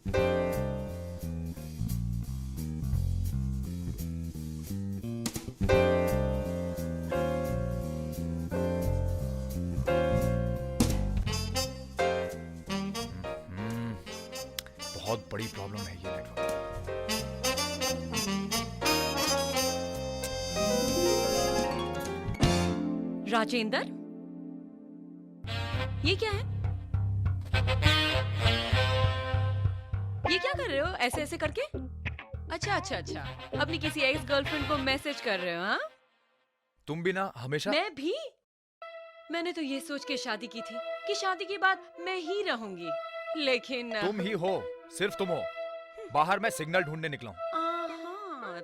बहुत बड़ी प्रॉब्लम है ये नेटवर्क। राजेंद्र, ये क्या है? ये क्या कर रहे हो ऐसे ऐसे करके? अच्छा अच्छा अच्छा, अपनी किसी एक्स गर्लफ्रेंड को मैसेज कर रहे हो? हाँ, तुम भी ना हमेशा। मैं भी। मैंने तो ये सोच के शादी की थी कि शादी के बाद मैं ही रहूंगी, लेकिन तुम ही हो, सिर्फ तुम हो। बाहर मैं सिग्नल ढूंढने निकला हूँ।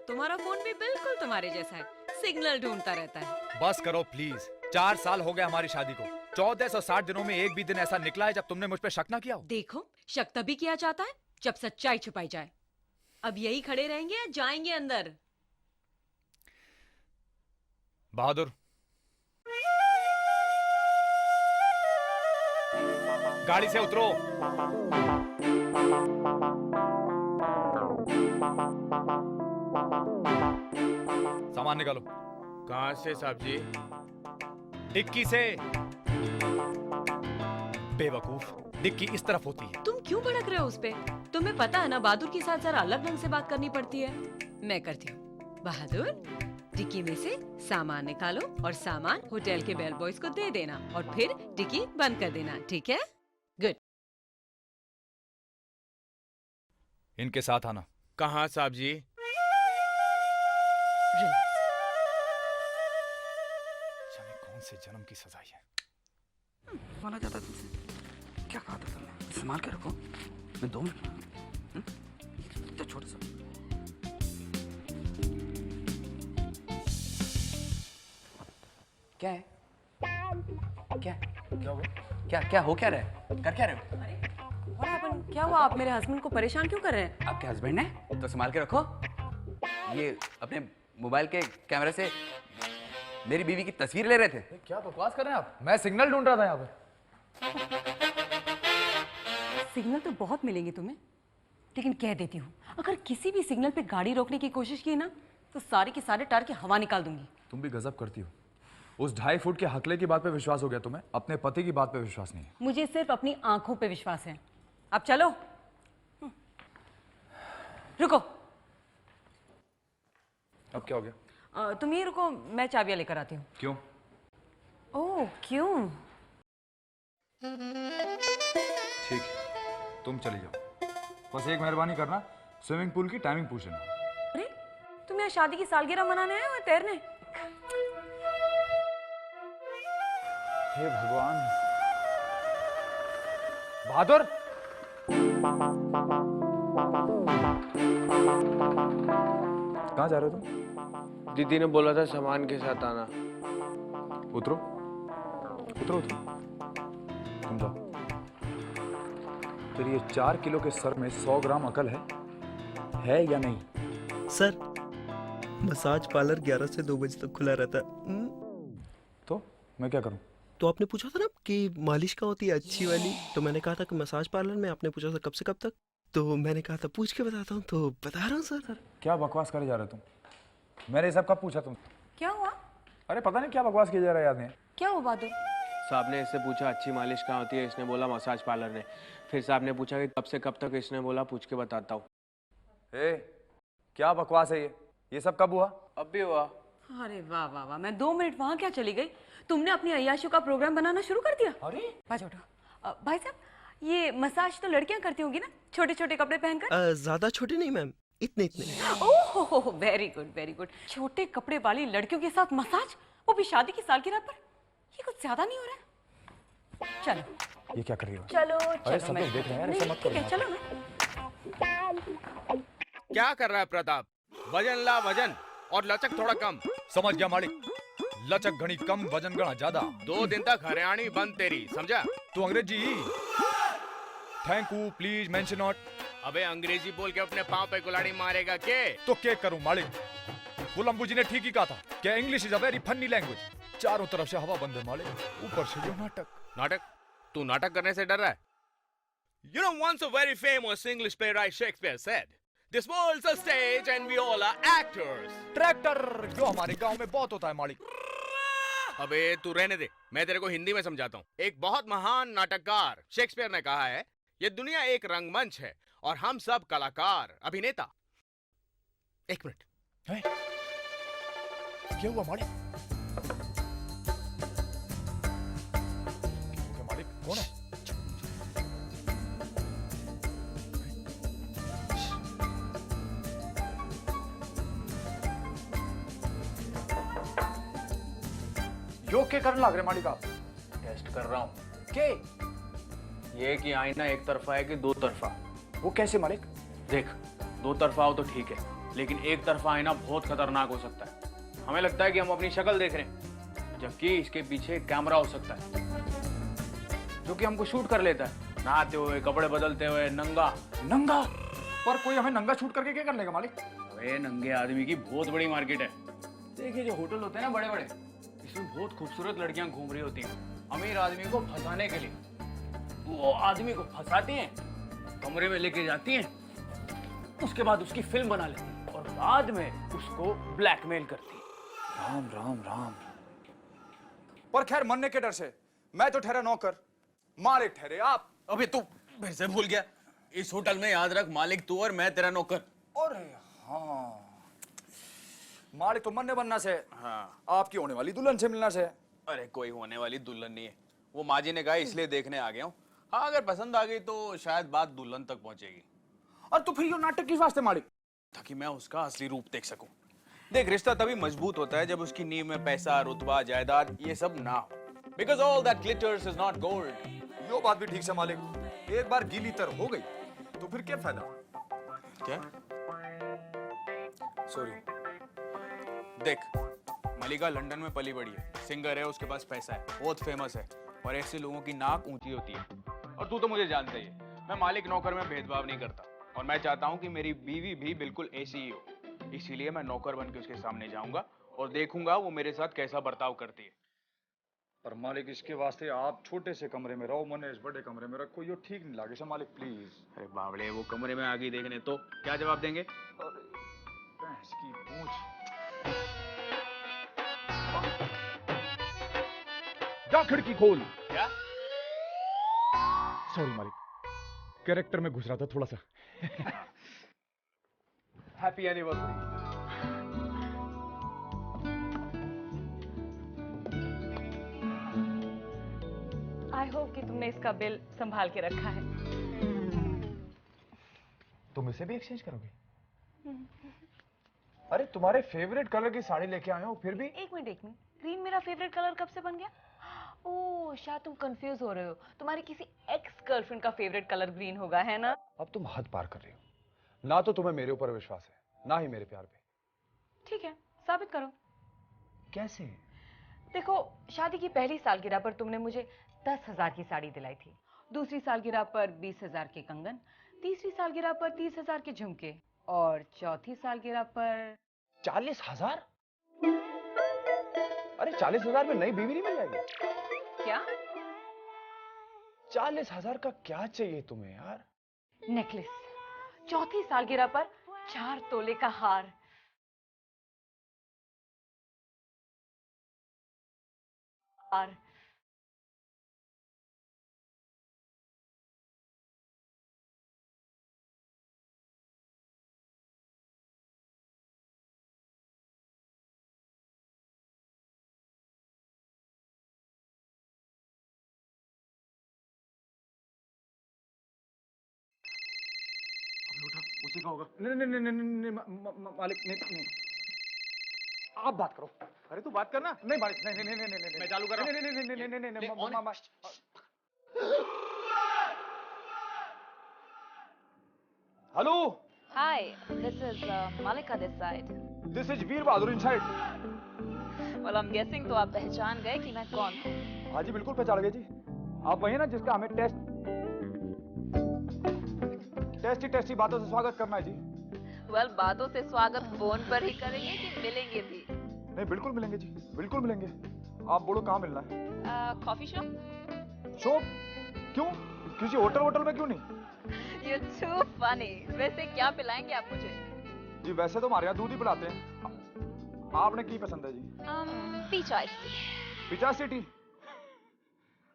तुम्हारा फोन भी बिल्कुल तुम्हारे जैसा है, सिग्नल ढूंढता रहता है। बस करो प्लीज, 4 साल हो गए हमारी शादी को। 1460 दिनों में एक भी दिन ऐसा निकला है जब तुमने मुझ पे शक ना किया हो। देखो, शक तभी किया जाता है जब सच्चाई छुपाई जाए। अब यही खड़े रहेंगे या जाएंगे अंदर? बहादुर, गाड़ी से उतरो। सामान निकालो। कहाँ से साहब जी? डिक्की से। बेवकूफ, डिक्की इस तरफ होती है। तुम क्यों भड़क रहे हो उस पे? तुम्हें पता है ना, बहादुर के साथ जरा अलग ढंग से बात करनी पड़ती है। मैं करती हूँ। बहादुर, डिक्की में से सामान निकालो और सामान होटल के बेल बॉयज को दे देना और फिर डिक्की बंद कर देना, ठीक है? गुड। इनके साथ आना। कहाँ साहब जी? जाने कौन से जन्म की सजाई है। माना जाता तुमसे, क्या कहा था तुमने? संभाल के रखो, मैं 2 मिनट। तो छोटा सा क्या है? क्या हुआ? क्या हो क्या रहा है? कर क्या रहे हो? What happened? क्या हुआ? आप मेरे हस्बैंड को परेशान क्यों कर रहे हैं? आपके हस्बैंड ने तो संभाल के रखो। ये अपने मोबाइल के कैमरे से मेरी बीवी की तस्वीर ले रहे थे। क्या बकवास कर रहे हैं आप? मैं सिग्नल ढूंढ रहा था यहाँ पे। सिग्नल तो बहुत मिलेंगे तुम्हें, लेकिन कह देती हूँ, अगर किसी भी सिग्नल पे गाड़ी रोकने की कोशिश की ना, तो सारे के सारे टायर की हवा निकाल दूंगी। तुम भी गजब करती हो। उस 2.5 फुट के हकले की बात पे विश्वास हो गया तुम्हें, अपने पति की बात पे विश्वास नहीं है। मुझे सिर्फ अपनी आंखों पे विश्वास है। अब चलो। रुको। अब क्या हो गया? तुम ही रुको, मैं चाबियां लेकर आती हूँ। क्यों? ओह, क्यों? ठीक है, तुम चली जाओ। बस एक मेहरबानी करना, स्विमिंग पूल की टाइमिंग पूछ लेना। अरे, तुम यहाँ शादी की सालगिरह मनाने आए हो या तैरने? हे भगवान। बहादुर, कहाँ जा रहे हो तुम? दीदी ने बोला था सामान के साथ आना। उतरो उतरो उतरो। तुम जाओ। तेरी ये 4 किलो के सर में 100 ग्राम अकल है या नहीं? सर, मसाज पार्लर 11 से 2 बजे तक खुला रहता है। तो मैं क्या करूं? तो आपने पूछा था ना कि मालिश कहाँ होती है अच्छी वाली, तो मैंने कहा था कि मसाज पार्लर में। आपने पूछा था कब से कब तक, तो मैंने कहा था पूछ के बताता हूँ, तो बता रहा हूँ सर। क्या बकवास करे जा रहे हो तुम? मैंने ये सब कब पूछा तुम? क्या हुआ? अरे पता नहीं क्या बकवास किया जा रहा है, याद नहीं। क्या हुआ बहादुर? साहब ने इससे पूछा अच्छी मालिश कहाँ होती है, इसने बोला मसाज पार्लर में। फिर साहब ने पूछा कि कब से कब तक, इसने बोला पूछ के बताता हूँ। क्या बकवास है ये सब कब हुआ? अब भी हुआ। अरे वाह वाह वाह, मैं 2 मिनट वहाँ क्या चली गई? तुमने अपनी अय्याशों का प्रोग्राम बनाना शुरू कर दिया। अरे बाज उठो। भाई साहब, ये मसाज तो लड़कियां करती होंगी ना, छोटे छोटे कपड़े पहनकर? ज्यादा छोटे नहीं मैम, इतने इतने। ओह, वेरी गुड वेरी गुड। छोटे कपड़े वाली लड़कियों के साथ मसाज, वो भी शादी की सालगिरह पर? ये कुछ ज्यादा नहीं हो रहा है? चलो। ये क्या कर रही हो? चलो अरे सब लोग देख रहे हैं यार, ऐसा मत ठीक है, करो। चलो ना। क्या कर रहा है प्रताप? वजन ला वजन, और लचक थोड़ा कम। समझ गया मालिक। लचक घनी कम, वजन गणा ज्यादा। 2 दिन तक हरियाणी बंद तेरी, समझा? तू अंग्रेजी। Thank you, please mention not. अबे अंग्रेजी बोल के अपने पाँव पे कुल्हाड़ी मारेगा के? तो क्या करूं मालिक? कोलंबो जी ने ठीक ही कहा था कि English is a very funny language. चारों तरफ से हवा बंद है मालिक, ऊपर से ये नाटक। नाटक? तू नाटक करने से डर रहा है? You know, once a very famous English playwright Shakespeare said, "This world's a stage and we all are actors." Tractor जो हमारे गांव में बहुत होता है मालिक। अबे तू रहने दे, मैं तेरे को हिंदी में समझाता हूँ। एक बहुत महान नाटककार शेक्सपियर ने कहा है, ये दुनिया एक रंगमंच है और हम सब कलाकार, अभिनेता। एक मिनट। क्या हुआ मालिक? मालिक कौन है? यो के करने लग रहे मालिक आप? टेस्ट कर रहा हूँ के ये कि आईना एक तरफा है कि दो तरफा। वो कैसे मालिक? देख, दो तरफा हो तो ठीक है, लेकिन एक तरफा आईना बहुत खतरनाक हो सकता है। हमें लगता है कि हम अपनी शक्ल देख रहे हैं, जबकि इसके पीछे एक कैमरा हो सकता है जो कि हमको शूट कर लेता है, नहाते हुए, कपड़े बदलते हुए, नंगा। नंगा? पर कोई हमें नंगा शूट करके क्या कर लेगा मालिक? अरे नंगे आदमी की बहुत बड़ी मार्केट है। देखिए जो होटल होते हैं ना बड़े बड़े, इसमें बहुत खूबसूरत लड़कियां घूम रही होती हैं अमीर आदमी को फंसाने के लिए। वो आदमी को फंसाती हैं, कमरे में लेके जाती हैं, उसके बाद उसकी फिल्म बना लेती हैं और बाद में उसको ब्लैकमेल करती हैं। राम राम राम। पर खैर मरने के डर से मैं तो ठहरा नौकर, मालिक ठहरे आप। अबे तू फिर से भूल गया। इस होटल में याद रख, मालिक तू और मैं तेरा नौकर। अरे हाँ, मालिक तो मरने बनना से, हाँ। आपकी होने वाली दुल्हन से मिलना से। अरे कोई होने वाली दुल्हन नहीं है, वो माँ जी ने कहा इसलिए देखने आ गया हूँ। हाँ, अगर पसंद आ गई तो शायद बात दुल्हन तक पहुंचेगी। और तो फिर ये नाटक किस वास्ते मालिक? ताकि मैं उसका असली रूप देख सकूं। देख, रिश्ता तभी मजबूत होता है जब उसकी नींव में पैसा, रुतबा, जायदाद ये सब ना हो। Because all that glitters is not gold. यो बात भी ठीक से मालिक, एक बार गीली तर हो गई तो फिर क्या फायदा? क्या? सॉरी। देख, मलिका लंदन में पली बड़ी है, सिंगर है, उसके पास पैसा है, बहुत फेमस है, और ऐसे लोगों की नाक ऊंची होती है। और तू तो मुझे जानता ही है, मैं मालिक नौकर में भेदभाव नहीं करता, और मैं चाहता हूँ कि मेरी बीवी भी बिल्कुल ऐसी ही हो। इसीलिए मैं नौकर बन के उसके सामने जाऊंगा और देखूंगा वो मेरे साथ कैसा बर्ताव करती है। पर मालिक इसके वास्ते आप छोटे से कमरे में रहो, मने इस बड़े कमरे में रखो, यो ठीक नहीं लागे से मालिक प्लीज। अरे बावड़े, वो कमरे में आ गई देखने तो क्या जवाब देंगे? भैंस की पूंछ। जा खिड़की खोल। क्या? सॉरी मालिक, कैरेक्टर में घुस रहा था थोड़ा सा। Happy anniversary. आई होप कि तुमने इसका बिल संभाल के रखा है। तुम इसे भी एक्सचेंज करोगे? अरे तुम्हारे फेवरेट कलर की साड़ी लेके आए हो फिर भी। एक मिनट, ग्रीन मेरा फेवरेट कलर कब से बन गया? ओह, शायद तुम कंफ्यूज हो रहे हो, तुम्हारी किसी एक्स गर्लफ्रेंड का फेवरेट कलर ग्रीन होगा, है ना? अब तुम हद पार कर रही हो, ना तो तुम्हें मेरे ऊपर विश्वास है ना ही मेरे प्यार पे। ठीक है, साबित करो। कैसे? देखो, शादी की पहली सालगिरह पर तुमने मुझे 10,000 की साड़ी दिलाई थी, दूसरी सालगिरह पर 20,000 के कंगन, तीसरी सालगिरह पर 30,000 के झुमके, और चौथी सालगिरह पर 40,000? अरे 40,000 में नई बीवी नहीं मिल जाएगी क्या? 40,000 का क्या चाहिए तुम्हें यार? नेकलेस, चौथी सालगिरह पर 4 तोले का हार। और उसी का होगा। नहीं नहीं नहीं नहीं नहीं मालिक, नहीं, आप बात करो। अरे तू बात करना। नहीं मालिक, नहीं नहीं नहीं नहीं, मैं चालू कर रहा हूं। नहीं नहीं नहीं नहीं नहीं नहीं। Hello. Hi, this is Malika this side. This is Veer Bahadur inside. Well, I'm guessing तो आप पहचान गए कि मैं कौन हूँ। हाँ जी, बिल्कुल पहचान गए जी। आप वही ना जिसका हमें टेस्टी बातों से स्वागत करना है जी। Well, बातों से स्वागत फोन पर ही करेंगे कि मिलेंगे भी? नहीं, बिल्कुल मिलेंगे जी, बिल्कुल मिलेंगे। आप बोलो कहाँ मिलना है? Coffee shop? शॉप? क्यों? किसी होटल वोटल में क्यों नहीं? You're too funny. वैसे क्या पिलाएंगे आप मुझे? जी वैसे तो हमारे यहाँ दूध ही पिलाते हैं। आपने की पसंद है जी? Peach ice tea. 85 टी?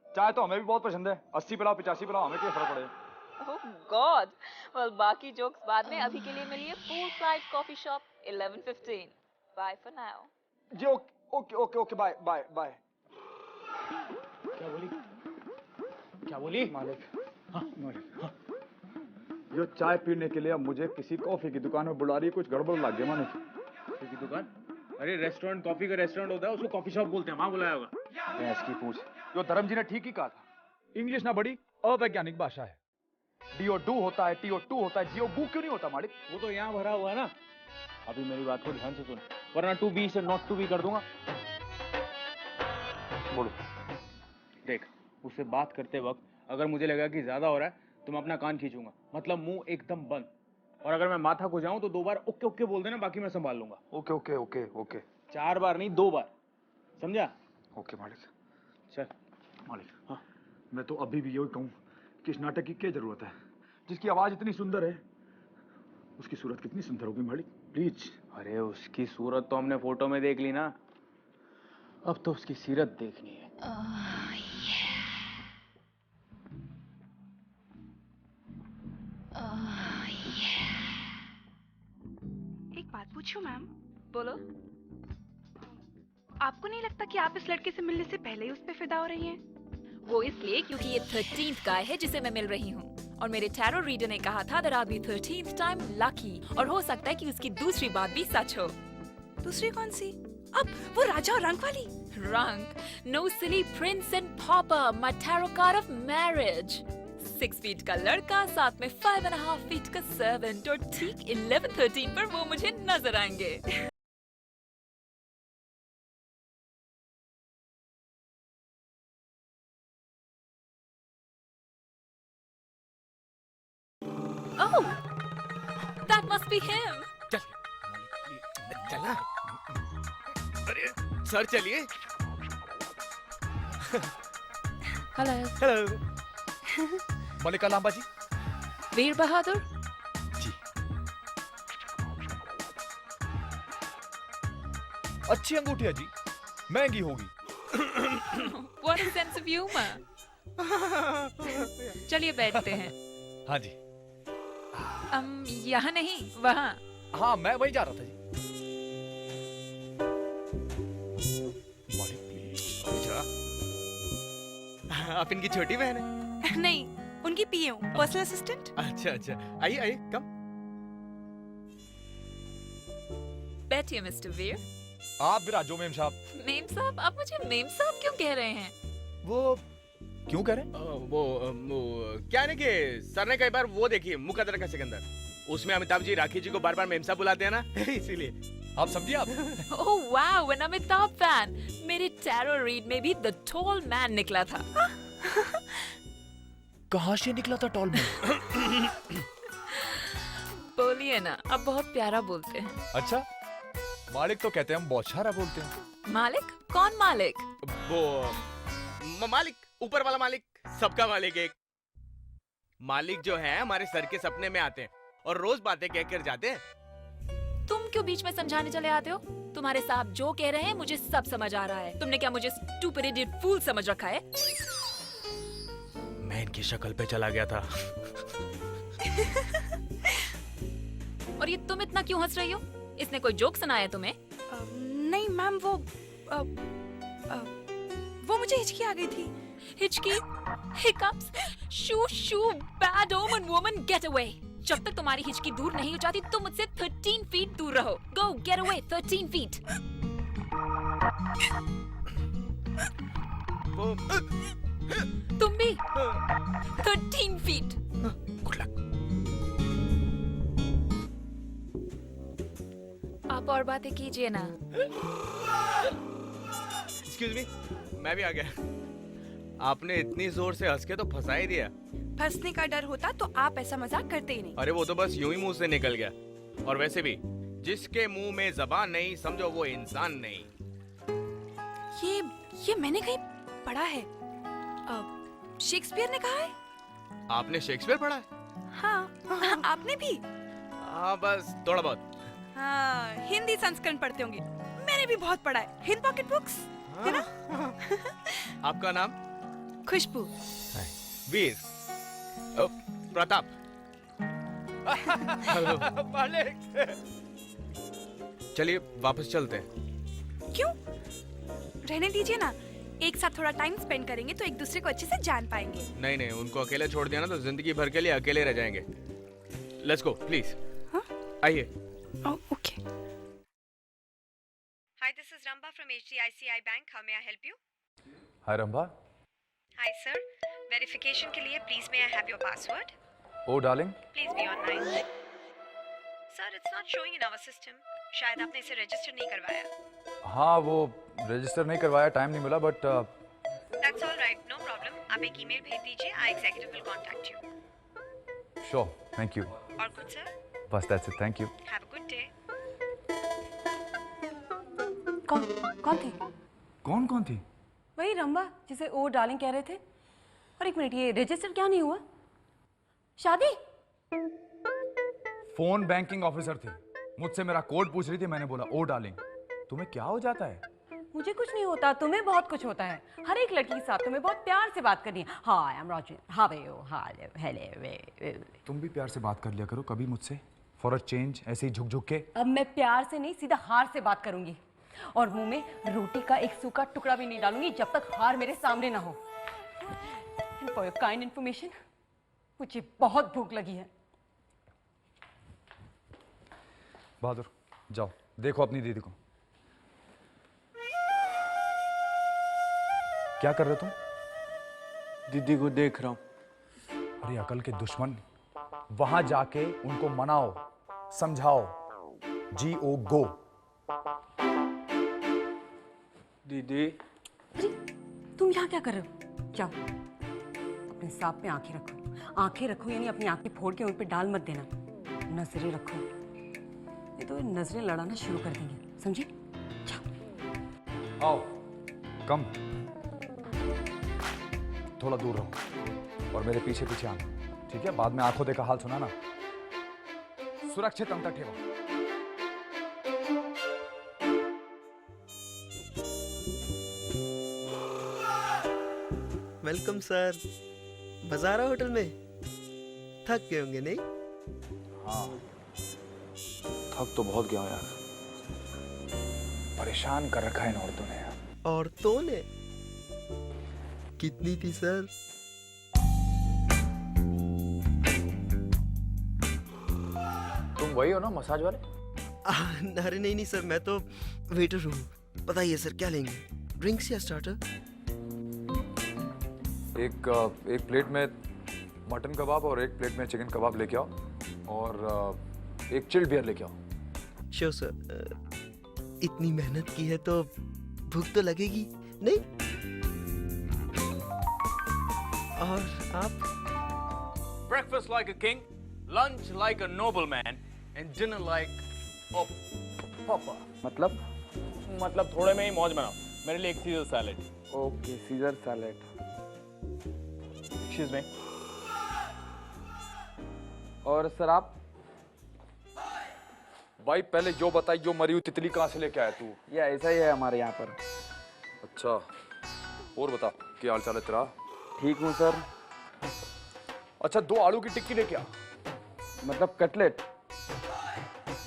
चाय तो हमें भी बहुत पसंद है। 80 पिलाओ 85 पिलाओ, हमें क्या फर्क पड़ेगा? Oh God. Well, बाकी जोक्स बाद में, अभी के लिए मिलिए Poolside Coffee Shop 11:15. Bye for now. जी okay okay okay bye bye bye. क्या बोली? क्या बोली? मालिक, हाँ मालिक, हाँ। ये चाय पीने के लिए अब मुझे किसी कॉफी की दुकान में बुला रही है, कुछ गड़बड़ लग गया मालिक। कॉफी की दुकान? अरे रेस्टोरेंट, कॉफी का रेस्टोरेंट होता है, उसको कॉफी शॉप बोलते हैं, वहाँ बुलाया होगा। भैंस की पूछ, जो धर्म जी ने ठीक ही कहा था। इंग्लिश ना बड़ी अवैज्ञानिक भाषा है। DO2 होता है, TO2 होता है, GO क्यों नहीं होता मालिक? वो तो यहाँ भरा हुआ है ना। अभी मेरी बात को ध्यान से सुन, वरना टू बी से नॉट टू बी कर दूंगा। बोलो। देख, उससे बात करते वक्त अगर मुझे लगा कि ज्यादा हो रहा है तो मैं अपना कान खींचूंगा, मतलब मुंह एकदम बंद। और अगर मैं माथा को जाऊं तो 2 बार ओके ओके बोल देना, बाकी मैं संभाल लूंगा। Okay okay okay okay. 4 बार नहीं, 2 बार, समझा? ओके मालिक। चल। मालिक, हाँ। मैं तो अभी भी यही कहूँ कि इस नाटक की क्या जरूरत है? जिसकी आवाज इतनी सुंदर है, उसकी सूरत कितनी सुंदर होगी मालिक, प्लीज। अरे उसकी सूरत तो हमने फोटो में देख ली ना, अब तो उसकी सीरत देखनी है। एक बात पूछूं मैम? बोलो। आपको नहीं लगता कि आप इस लड़के से मिलने से पहले ही उस पे फिदा हो रही हैं? वो इसलिए क्योंकि ये 13th गाय है जिसे मैं मिल रही हूँ, और मेरे टैरो रीडर ने कहा था that I'll be 13th time lucky, और हो सकता है कि उसकी दूसरी बात भी सच हो। दूसरी कौन सी? अब वो राजा और रंग वाली? रंग? No silly prince and pauper, my tarot card of marriage. 6 feet का लड़का, साथ में 5.5 फीट का सर्वेंट, और ठीक 11:13 पर वो मुझे नजर आएंगे। Oh, that must be him. चलना। अरे सर चलिए। Hello. हेलो। मलिका लांबा जी। वीर बहादुर? जी। अच्छी अंगूठी है जी, महंगी होगी। What a sense of humor. चलिए बैठते हैं। हाँ जी। यहाँ नहीं, वहाँ। हाँ मैं वही जा रहा था जी। मालिक प्लीज। अच्छा। आप इनकी छोटी बहन है? नहीं, उनकी पीए हूँ, पर्सनल असिस्टेंट। अच्छा अच्छा, आइए आइए, कम। बैठिए मिस्टर वीर। आप भी राजो मेम साहब। मेम साहब? आप मुझे मेम साहब क्यों कह रहे हैं? वो क्यों कह रहे हैं? वो क्या है ना कि सर ने कई बार वो देखी मुकद्दर का सिकंदर, उसमें अमिताभ जी राखी जी को बार बार मेम साहब बुलाते हैं ना, इसीलिए। आप समझिए आप। Oh wow, an Amitabh fan. मेरे टैरो रीड में भी द टॉल मैन निकला था। कहाँ से निकला था टॉल मैन? बोलिए ना, आप बहुत प्यारा बोलते हैं। अच्छा, मालिक तो कहते हैं हम बहुत सारा बोलते हैं। मालिक? कौन मालिक? वो मालिक, ऊपर वाला मालिक, सबका मालिक एक। मालिक जो है हमारे सर के सपने में आते हैं और रोज बातें कहकर जाते हैं। तुम क्यों बीच में समझाने चले आते हो? तुम्हारे साहब जो कह रहे हैं मुझे सब समझ आ रहा है। तुमने क्या मुझे स्टूपिड इडियट फूल समझ रखा है? मैं इनकी शक्ल पे चला गया था। और ये तुम इतना क्यों हंस रही हो? इसने कोई जोक सुनाया तुम्हें? नहीं मैम, वो मुझे हिचकी आ गई थी। हिचकी? हिकअप्स? शू शू, बैड ओमन वुमन, गेट अवे। जब तक तुम्हारी हिचकी दूर नहीं हो जाती तुम मुझसे 13 फीट दूर रहो। गो गेट अवे, 13 फीट। तुम भी 13 फीट। Good luck. आप और बातें कीजिए ना। एक्सक्यूज मी, मैं भी आ गया। आपने इतनी जोर से हंस के तो फंसा ही दिया। फंसने का डर होता तो आप ऐसा मजाक करते ही नहीं। अरे वो तो बस यूं ही मुंह से निकल गया। और वैसे भी जिसके मुंह में जबान नहीं, समझो वो इंसान नहीं। ये मैंने कहीं पढ़ा है। शेक्सपियर ने कहा है। आपने शेक्सपियर पढ़ा है? हाँ आपने भी? हाँ बस थोड़ा बहुत। हाँ हिंदी संस्करण पढ़ते होंगे, मैंने भी बहुत पढ़ा है, हिंद पॉकेट बुक्स है ना? आपका नाम? खुशबू। वीर। प्रताप। चलिए वापस चलते हैं। क्यों? रहने दीजिए ना, एक साथ थोड़ा टाइम स्पेंड करेंगे तो एक दूसरे को अच्छे से जान पाएंगे। नहीं नहीं, उनको अकेले छोड़ दिया ना तो जिंदगी भर के लिए अकेले रह जाएंगे। Let's go please. आइए। Okay. Hi, this is Ramba from HDICI Bank. How may I help you? Hi Rambha. Hi sir. Verification के लिए please may I have your password? Oh darling. Please be online. Sir, it's not showing in our system. शायद आपने इसे register नहीं करवाया। हाँ वो register नहीं करवाया, टाइम नहीं मिला but That's all right, no problem. आप एक ईमेल भेज दीजिए, our executive will contact you. Sure, thank you. और कुछ सर? बस that's it, thank you. Have a good day. कौन थी? कौन थी? वही रंबा जिसे ओ डार्लिंग कह रहे थे। और एक मिनट, ये रजिस्टर क्या नहीं हुआ? शादी? फोन बैंकिंग ऑफिसर थी, मुझसे मेरा कोड पूछ रही थी, मैंने बोला ओ डार्लिंग। तुम्हें क्या हो जाता है? मुझे कुछ नहीं होता, तुम्हें बहुत कुछ होता है। हर एक लड़की के साथ तुम्हें बहुत प्यार से बात करनी है। Hi I am Roger, how are you, hi hello. तुम भी प्यार से बात कर लिया करो कभी मुझसे, फॉर अ चेंज, ऐसे ही झुक झुक के। अब मैं प्यार से नहीं, सीधा हार से बात करूंगी और मुंह में रोटी का एक सूखा टुकड़ा भी नहीं डालूंगी जब तक हार मेरे सामने ना हो। फॉर योर काइंड इन्फॉर्मेशन, मुझे बहुत भूख लगी है। बहादुर जाओ देखो अपनी दीदी को। क्या कर रहे हो तुम? दीदी को देख रहा हूँ। अरे अकल के दुश्मन, वहां जाके उनको मनाओ, समझाओ। GO गो। दीदी अरे तुम यहाँ क्या कर रहे हो? जाओ अपने सांप में आंखें रखो। आंखें रखो यानी अपनी आंखें फोड़ के उन पे डाल मत देना। नजरें रखो, नहीं तो नजरें लड़ाना शुरू कर देंगे, समझे? जाओ। आओ कम, थोड़ा दूर रहो और मेरे पीछे पीछे आना, ठीक है? बाद में आंखों देखा हाल सुनाना। सुरक्षित अंतर ठेवा। Welcome sir. बजारा होटल में थक गए होंगे नहीं? हाँ थक तो बहुत गया हूँ यार, परेशान कर रखा है इन औरतों ने यार। औरतों ने? कितनी थी सर? तुम वही हो ना मसाज वाले? अरे नहीं सर, मैं तो वेटर हूँ। बताइए सर क्या लेंगे, ड्रिंक्स या स्टार्टर? एक प्लेट में मटन कबाब और एक प्लेट में चिकन कबाब लेके आओ और एक चिल्ड बियर लेके आओ। Sure sir. इतनी मेहनत की है तो भूख तो लगेगी नहीं? और आप? Breakfast like a king, lunch like a nobleman, and dinner like a papa. मतलब थोड़े में ही मौज बनाओ। मेरे लिए एक scissor salad. Okay scissor salad. Excuse me. और सर आप? भाई पहले जो बताई, जो मरी हुई तितली कहाँ से लेके आया तू? ये ऐसा ही है हमारे यहाँ पर। अच्छा, और बता क्या हाल चाल है तेरा? ठीक हूँ सर। अच्छा 2 आलू की टिक्की लेके आ। मतलब कटलेट?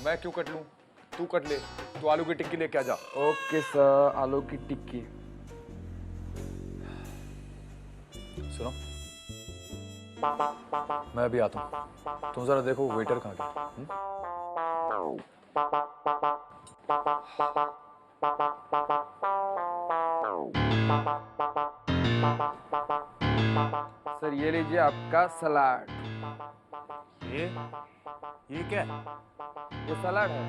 मैं क्यों कट लूं, तू कट ले। तू आलू की टिक्की लेके आ जा। ओके सर, आलू की टिक्की। सुनो, मैं अभी आता हूँ, तुम जरा देखो वेटर कहाँ गया। सर ये लीजिए आपका सलाद। ये क्या है? ये सलाद है।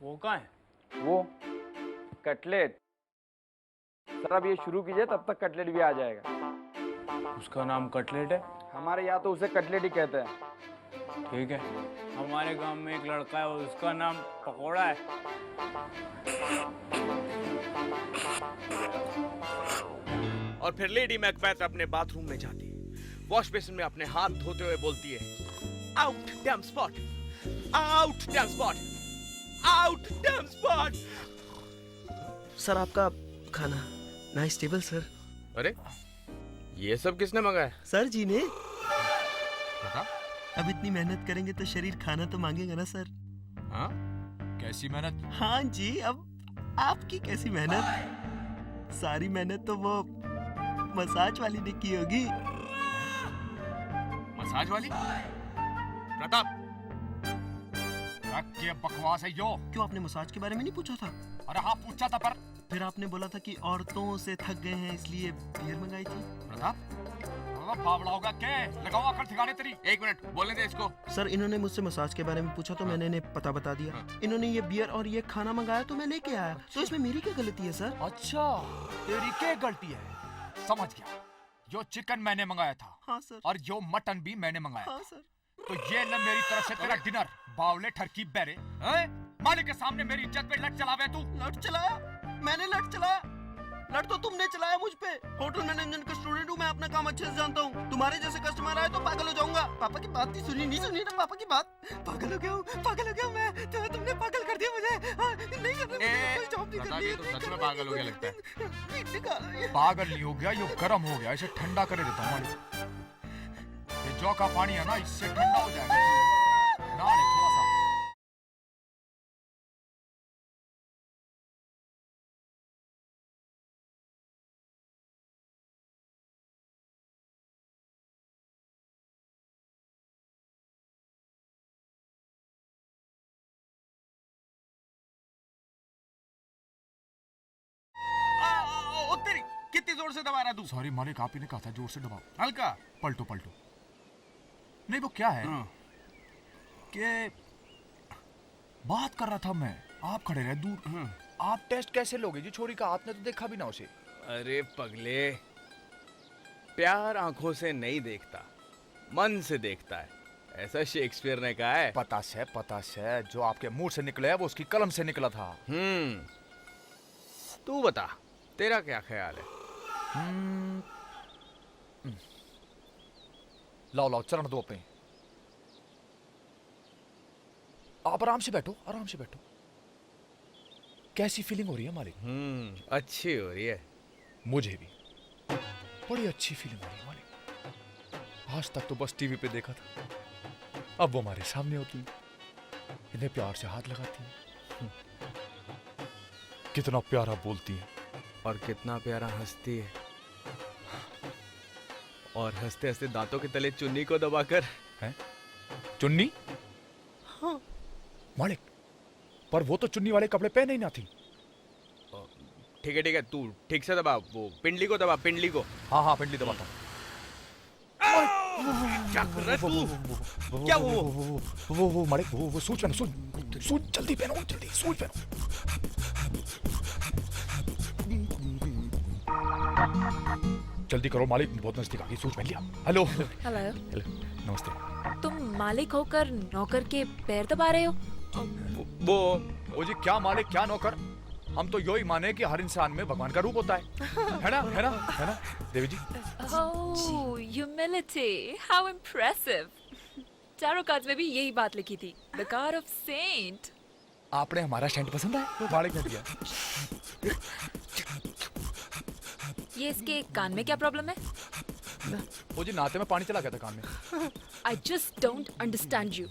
वो कहाँ है? वो कटलेट। सर अब ये शुरू कीजिए, तब तक कटलेट भी आ जाएगा। उसका नाम कटलेट है? हमारे यहाँ तो उसे कटलेट ही कहते हैं। ठीक है, हमारे गांव में एक लड़का है, उसका नाम पकोड़ा है। और फिर लेडी मैकबेथ अपने बाथरूम में जाती वॉश बेसिन में अपने हाथ धोते हुए बोलती है, out dam spot, out dam spot, out dam spot. Sir आपका खाना नाइस टेबल सर। अरे ये सब किसने मंगाया? सर जी ने। बता। अब इतनी मेहनत करेंगे तो शरीर खाना तो मांगेगा ना सर। हाँ? कैसी मेहनत? हाँ जी, अब आपकी कैसी मेहनत? सारी मेहनत तो वो मसाज वाली ने की होगी। मसाज वाली? प्रताप, रख के बकवास है यो। क्यों, आपने मसाज के बारे में नहीं पूछा था? अरे हाँ पूछा था, पर फिर आपने बोला था कि औरतों से थक गए हैं इसलिए बियर मंगाई थी। प्रताप बावड़ा होगा क्या? लगाओ आकर ठिकाने तेरी। एक मिनट बोलने दे इसको। सर इन्होंने मुझसे मसाज के बारे में पूछा तो मैंने इन्हें पता बता दिया। इन्होंने ये बियर और ये खाना मंगाया तो मैं लेके आया। तो इसमें मेरी क्या गलती है सर? अच्छा, तेरी क्या गलती है? समझ गया। जो चिकन मैंने मंगाया था। हाँ सर। और जो मटन भी मैंने मंगाया। हाँ सर। तो ये ले मेरी तरफ से तेरा डिनर। बावले ठरकी बेरे, मालिक के सामने मेरी इज्जत पे लट चलावे तू। लट चलाया? मैंने लट चलाया? लट तो तुमने चलाया मुझ पे। होटल मैनेजमेंट का स्टूडेंट हूँ मैं, अपना काम अच्छे से जानता हूँ। तुम्हारे जैसे कस्टमर आए तो पागल हो जाऊंगा। पापा की बात नहीं सुनी ना पापा की बात। पागल हो गया हूँ मैं। तो तुमने पागल कर दिया मुझे। नहीं करना, कोई जॉब नहीं करनी। तो सच में पागल हो गया लगता है। पागल नहीं हो गया, ये गर्म हो गया। इसे ठंडा कर देता हूँ मालिक। ये जौ का पानी है ना, इससे ठंडा हो जाएगा। ना ले थोड़ा सा। तेरी कितनी जोर से दबा रहा तू? सॉरी मालिक, आप ही ने कहा था जोर से दबाओ। हल्का पलटो। नहीं वो क्या है कि बात कर रहा था मैं, आप खड़े रहे दूर। आप टेस्ट कैसे लोगे जी? छोरी का आपने तो देखा भी ना उसे। अरे पगले, प्यार आंखों से नहीं देखता, मन से देखता है, ऐसा शेक्सपियर ने कहा है। पता से जो आपके मुंह से निकले है वो उसकी कलम से निकला था। तू बता, तेरा क्या ख्याल है? लाओ चरण दो अपने। आप आराम से बैठो। कैसी फीलिंग हो रही है मालिक? अच्छी हो रही है। मुझे भी बड़ी अच्छी फीलिंग हो रही है मालिक। आज तक तो बस टीवी पे देखा था, अब वो हमारे सामने होती, इन्हें प्यार से हाथ लगाती है, कितना प्यारा बोलती है और कितना प्यारा हंसती है, और हंसते हंसते दांतों के तले चुन्नी को दबाकर। हैं? चुन्नी? हाँ मालिक, पर वो तो चुन्नी वाले कपड़े पहने ही ना थी। ठीक है, तू ठीक से दबा, वो पिंडली को दबा, पिंडली को। हाँ पिंडली दबाता हूँ। क्या कर रहा है तू? क्या वो मालिक, वो सूच पहनो, सूच जल्दी पहनो, जल्दी सूच पहनो। जल्दी करो मालिक, बहुत नजदीक आ गई, सूच पहन लिया। हेलो। नमस्ते। तुम मालिक होकर नौकर के पैर दबा रहे हो? वो जी क्या मालिक क्या नौकर, हम तो यही माने कि हर इंसान में भगवान का रूप होता है ना देवी जी। Oh, humility, how impressive. Tarot cards में भी यही बात लिखी थी, the card of saint. आपने हमारा सेंट पसंद है? मालिक ने दिया। ये इसके कान में क्या प्रॉब्लम है? वो जी नाते में पानी चला गया था कान में। I just don't understand you.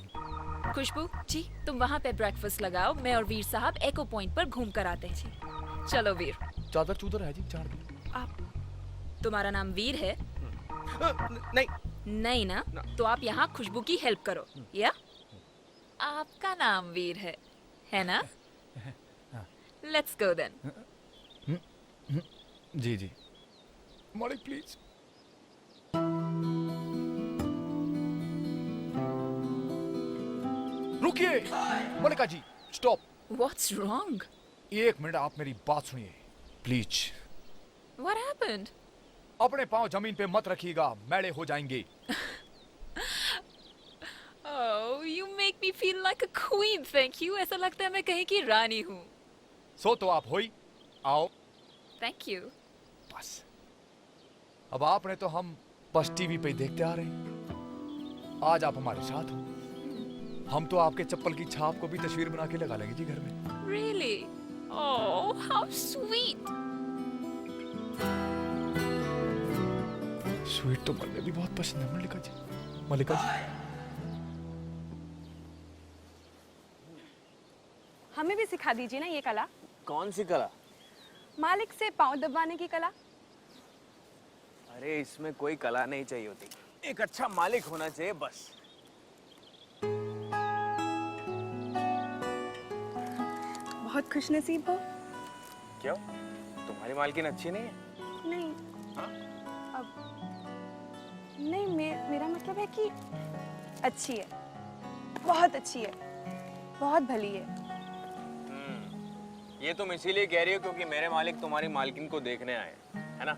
खुशबू जी, तुम वहाँ पे ब्रेकफास्ट लगाओ, मैं और वीर साहब एको पॉइंट पर घूम कर आते हैं। चलो वीर। चादर चूदर है जी, चार दिन। आप, तुम्हारा नाम वीर है? नहीं ना? तो आप यहाँ खुशबू की हेल्प करो, या? आपका नाम वीर है ना? Let's go then. जी मालिक प्लीज। रुकिए मलिका जी, स्टॉप। What's wrong? एक मिनट आप मेरी बात सुनिए प्लीज। What happened? अपने पांव जमीन पे मत रखिएगा, मैले हो जाएंगे। Oh, you make me feel like a queen, thank you. ऐसा लगता है मैं कहीं की रानी हूँ। सो तो आप होई, आओ। Thank you. बस अब आपने तो हम बस टीवी पे ही देखते आ रहे हैं। आज आप हमारे साथ हो। हम तो आपके चप्पल की छाप को भी तस्वीर बना के लगा लेंगे जी घर में। Really? Oh, how sweet. Sweet तो मुझे भी बहुत पसंद है मल्लिका जी। मल्लिका जी, हमें भी सिखा दीजिए ना ये कला। कौन सी कला? मालिक से पाँव दबाने की कला। अरे इसमें कोई कला नहीं चाहिए होती, एक अच्छा मालिक होना चाहिए बस। बहुत खुशनसीब हो। क्यों, तुम्हारी मालकिन अच्छी नहीं है? नहीं। हाँ? अब नहीं, मेरा मतलब है कि अच्छी है, बहुत अच्छी है, बहुत भली है। ये तुम इसीलिए कह रही हो क्योंकि मेरे मालिक तुम्हारी मालकिन को देखने आए, है ना?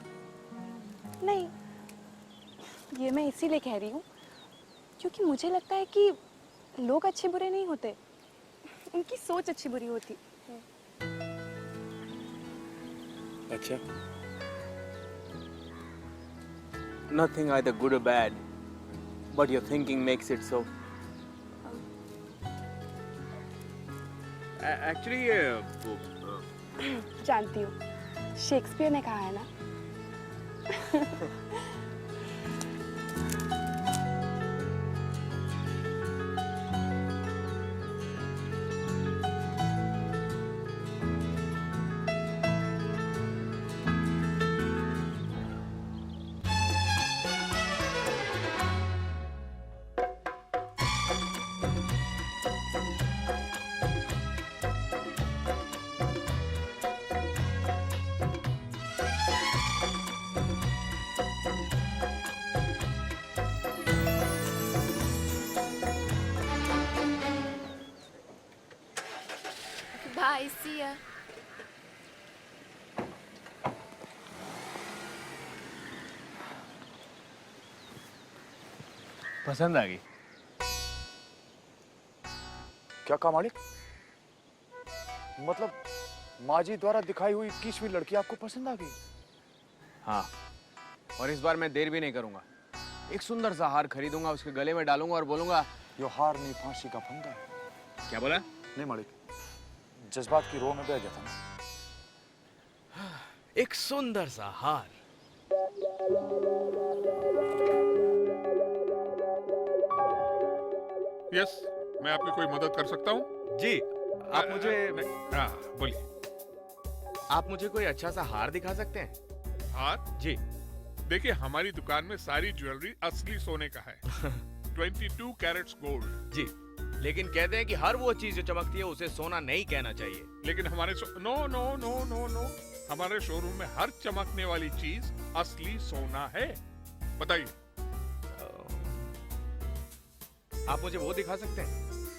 नहीं, ये मैं इसीलिए कह रही हूँ क्योंकि मुझे लगता है कि लोग अच्छे बुरे नहीं होते, उनकी सोच अच्छी बुरी होती है। अच्छा, nothing either good or bad, but your thinking makes it so. Actually, जानती हूँ, शेक्सपियर ने कहा है ना। Bye, see ya. पसंद आ गई? क्या कहा मालिक? मतलब माँ जी द्वारा दिखाई हुई 21वीं लड़की आपको पसंद आ गई? हाँ, और इस बार मैं देर भी नहीं करूंगा। एक सुंदर सा हार खरीदूंगा, उसके गले में डालूंगा और बोलूंगा, यो हार नहीं फांसी का फंदा है। क्या बोला? नहीं मालिक, जज्बात की रोह में बह गया था ना। एक सुंदर सा हार। यस, मैं आपकी कोई मदद कर सकता हूँ? जी, आप मुझे बोलिए। आप मुझे कोई अच्छा सा हार दिखा सकते हैं? हार? जी। देखिए, हमारी दुकान में सारी ज्वेलरी असली सोने का है। 22 कैरेट्स गोल्ड। जी, लेकिन कहते हैं कि हर वो चीज जो चमकती है उसे सोना नहीं कहना चाहिए। लेकिन हमारे no no no no no हमारे शोरूम में हर चमकने वाली चीज असली सोना है। बताइए। आप मुझे वो दिखा सकते हैं?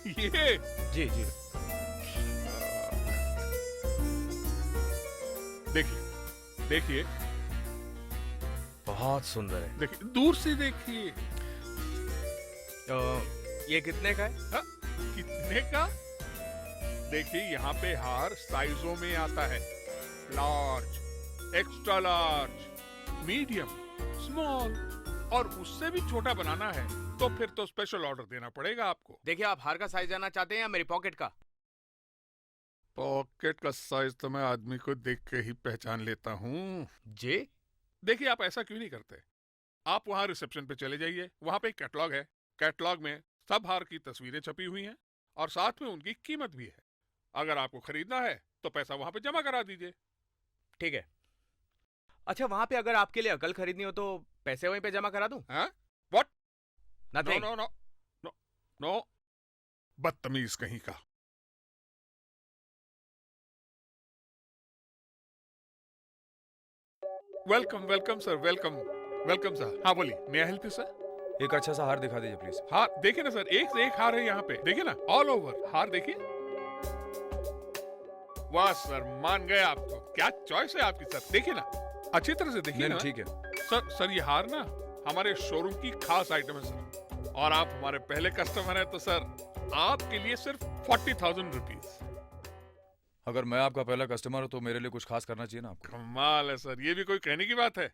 ये? जी जी। देखिए, देखिए, बहुत सुंदर है। देखिए, दूर से देखिए। ये कितने का है? हाँ, कितने का? देखिए, यहाँ पे हार साइजों में आता है। Large, extra large, medium, small, और उससे भी छोटा बनाना है तो फिर तो स्पेशल ऑर्डर देना पड़ेगा आपको। देखिए, आप हार का साइज जानना चाहते हैं या मेरी पॉकेट का? पॉकेट का साइज तो मैं आदमी को देख के ही पहचान लेता हूँ। जी? देखिए, आप ऐसा क्यों नहीं करते? आप वहाँ रिसेप्शन पे चले जाइए, वहाँ पे एक कैटलॉग है। कैटलॉग में सब हार की तस्वीरें छपी हुई हैं और साथ में उनकी कीमत भी है। अगर आपको खरीदना है तो पैसा वहाँ पे जमा करा दीजिए। ठीक है। अच्छा, वहाँ पे अगर आपके लिए अकल खरीदनी हो तो पैसे वहीं पे जमा करा दूं? हाँ? What? Nothing. No no no no, बदतमीज कहीं का। Welcome welcome sir, welcome welcome sir. हाँ बोलिए, may I help you sir? एक अच्छा सा हार दिखा दीजिए प्लीज। हार देखिए ना सर, एक से एक हार है यहाँ पे। देखिए ना, ऑल ओवर हार देखिए। वाह सर, मान गए आपको। क्या चॉइस है आपकी सर। देखिए ना, अच्छी तरह से देखिए ना। ठीक है सर, ये हार ना हमारे शोरूम की खास आइटम है सर, और आप हमारे पहले कस्टमर हैं तो सर आपके लिए सिर्फ 40,000 रुपीज। अगर मैं आपका पहला कस्टमर हूं तो मेरे लिए कुछ खास करना चाहिए ना आपको। कमाल है सर, ये भी कोई कहने की बात है।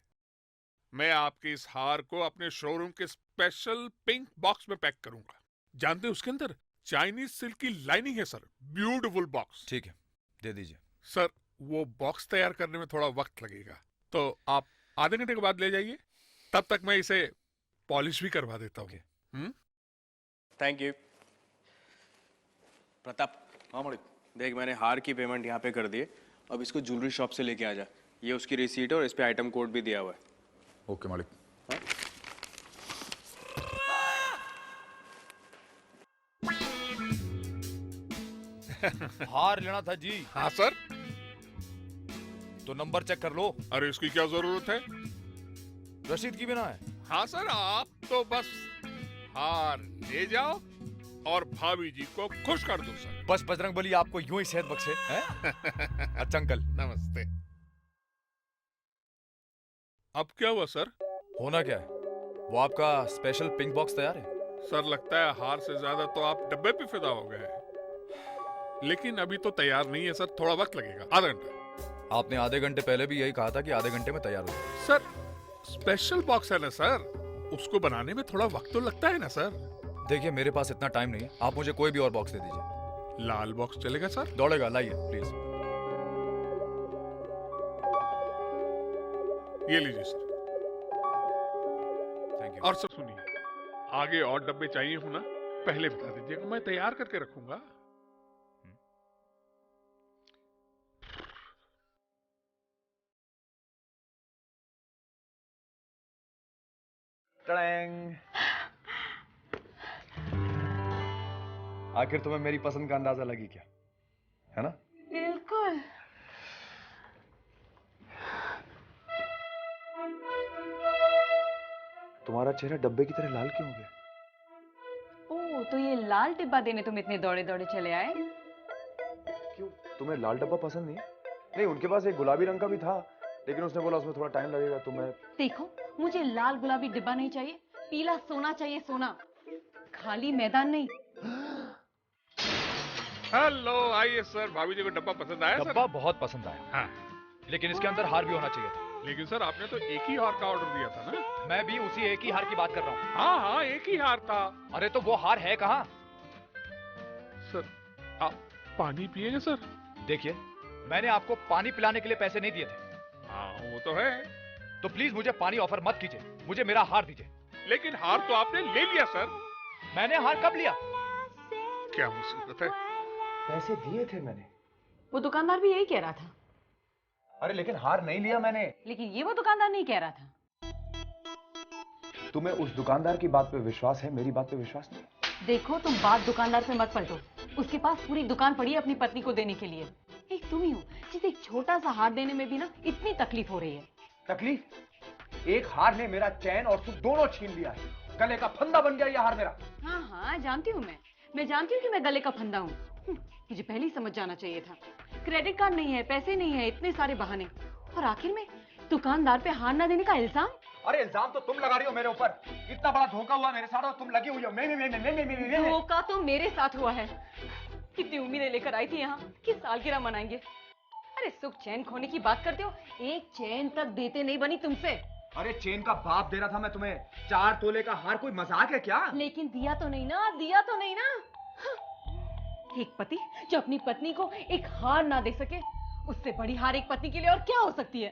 मैं आपके इस हार को अपने शोरूम के स्पेशल पिंक बॉक्स में पैक करूंगा। जानते हैं उसके अंदर चाइनीज सिल्क की लाइनिंग है सर। Beautiful box. ठीक है, दे दीजिए। सर वो बॉक्स तैयार करने में थोड़ा वक्त लगेगा, तो आप आधे घंटे के बाद ले जाइए। तब तक मैं इसे पॉलिश भी करवा देता हूँ। Thank you. प्रताप, हाँ मालिक। देख मैंने हार की पेमेंट यहाँ पे कर दी है, अब इसको ज्वेलरी शॉप से लेके आ जा। ये उसकी रिसीट है और इस पे आइटम कोड भी दिया हुआ है। ओके मालिक। हार लेना था जी। हाँ सर। तो नंबर चेक कर लो। अरे इसकी क्या जरूरत है? रसीद की बिना है। हाँ सर, आप तो बस हार ले जाओ और भाभी जी को खुश कर दो सर। बस बजरंग बली आपको यूं ही सेहत बख्शे। हैं? अच्छा अंकल, नमस्ते। अब क्या हुआ सर? होना क्या है? वो आपका स्पेशल पिंक बॉक्स तैयार है। सर लगता है हार से ज्यादा तो आप डब्बे पे फिदा हो गए हैं। लेकिन अभी तो तैयार नहीं है सर, थोड़ा वक्त लगेगा, आधा घंटा। आपने आधे घंटे पहले भी यही कहा था कि आधे घंटे में तैयार हो जाए। सर स्पेशल बॉक्स है ना सर, उसको बनाने में थोड़ा वक्त तो लगता है ना सर। देखिए मेरे पास इतना टाइम नहीं है, आप मुझे कोई भी और बॉक्स दे दीजिए। लाल बॉक्स चलेगा सर? दौड़ेगा, लाइए प्लीज। ये लीजिए सर। Thank you. और सर सुनिए, आगे और डब्बे चाहिए हो ना, पहले बता दीजिएगा, मैं तैयार करके रखूंगा। आखिर तुम्हें मेरी पसंद का अंदाजा लगी क्या, है ना? बिल्कुल। तुम्हारा चेहरा डब्बे की तरह लाल क्यों हो गया? ओह, तो ये लाल डिब्बा देने तुम इतने दौड़े दौड़े चले आए? क्यों, तुम्हें लाल डब्बा पसंद नहीं है? नहीं, उनके पास एक गुलाबी रंग का भी था, लेकिन उसने बोला उसमें थोड़ा टाइम लगेगा, तो मैं... देखो, मुझे लाल गुलाबी डिब्बा नहीं चाहिए, पीला सोना चाहिए, सोना। खाली मैदान नहीं। हेलो, आइए सर। भाभी जी को डब्बा पसंद आया सर? डब्बा बहुत पसंद आया। हाँ। लेकिन इसके अंदर हार भी होना चाहिए था। लेकिन सर आपने तो एक ही हार का ऑर्डर दिया था ना? मैं भी उसी एक ही हार की बात कर रहा हूँ। हाँ हाँ, एक ही हार था। अरे तो वो हार है कहाँ? सर आप पानी पिएंगे सर? देखिए, मैंने आपको पानी पिलाने के लिए पैसे नहीं दिए थे। हाँ वो तो है। तो प्लीज मुझे पानी ऑफर मत कीजिए, मुझे मेरा हार दीजिए। लेकिन हार तो आपने ले लिया सर। मैंने हार कब लिया? क्या मुसीबत है? पैसे दिए थे मैंने। वो दुकानदार भी यही कह रहा था। अरे लेकिन हार नहीं लिया मैंने। लेकिन ये वो दुकानदार नहीं कह रहा था। तुम्हें उस दुकानदार की बात पे विश्वास है, मेरी बात पे विश्वास नहीं। देखो, तुम बात दुकानदार पे मत पलटो। उसके पास पूरी दुकान पड़ी है अपनी पत्नी को देने के लिए। एक तुम ही हो जिसे एक छोटा सा हार देने में भी ना इतनी तकलीफ हो रही है। तकलीफ? एक हार ने मेरा चैन और सुख दोनों छीन लिया है। गले का फंदा बन गया ये हार मेरा। हाँ हाँ, जानती हूँ मैं जानती हूँ कि मैं गले का फंदा हूँ। मुझे पहले ही समझ जाना चाहिए था। क्रेडिट कार्ड नहीं है, पैसे नहीं है, इतने सारे बहाने, और आखिर में दुकानदार पे हार ना देने का इल्जाम। अरे इल्जाम तो तुम लगा रही हो मेरे ऊपर। इतना बड़ा धोखा हुआ मेरे साथ और तुम लगी हुई हो। मैं धोखा तो मेरे साथ हुआ है। कितनी उम्मीदें लेकर आई थी यहाँ कि सालगिरह मनाएंगे। अरे सुख चैन खोने की बात करते हो, एक चैन तक देते नहीं बनी तुमसे। अरे चेन का बाप दे रहा था मैं तुम्हें। 4 तोले का हार कोई मजाक है क्या? लेकिन दिया तो नहीं ना, दिया तो नहीं ना। एक पति जो अपनी पत्नी को एक हार ना दे सके, उससे बड़ी हार एक पत्नी के लिए और क्या हो सकती है?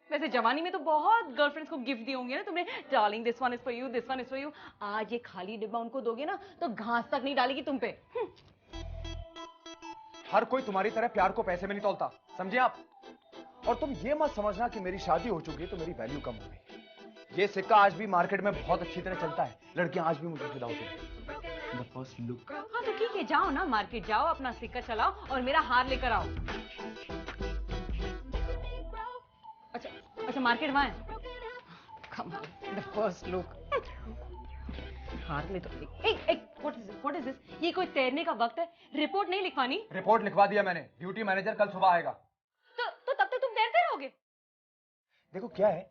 वैसे जवानी में तो बहुत गर्लफ्रेंड्स को गिफ्ट दिए होंगे ना तुमने, darling this one is for you, this one is for you. आज ये खाली डिब्बा उनको दोगे ना तो घास तक नहीं डालेगी तुम पे। हर कोई तुम्हारी तरह प्यार को पैसे में नहीं तौलता, समझे आप? और तुम ये मत समझना कि मेरी शादी हो चुकी है तो मेरी वैल्यू कम हो गई। ये सिक्का आज भी मार्केट में बहुत अच्छी तरह चलता है। लड़कियां आज भी मुझे फिदा होती हैं। The first look। हाँ तो ठीक है, जाओ ना मार्केट जाओ, अपना सिक्का चलाओ और मेरा हार लेकर आओ। अच्छा मार्केट वहां है। Come on, the first look। हार ले तो what is this? ये कोई तैरने का वक्त है? रिपोर्ट नहीं लिखवानी? रिपोर्ट लिखवा दिया मैंने। ड्यूटी मैनेजर कल सुबह आएगा। तो तब तक तुम तैरते रहोगे? देखो क्या है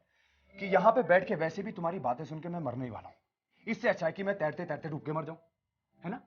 कि यहाँ पे बैठ के वैसे भी तुम्हारी बातें सुन के मैं मरने ही वाला हूँ। इससे अच्छा है कि मैं तैरते तैरते डूब के मर जाऊं, है ना?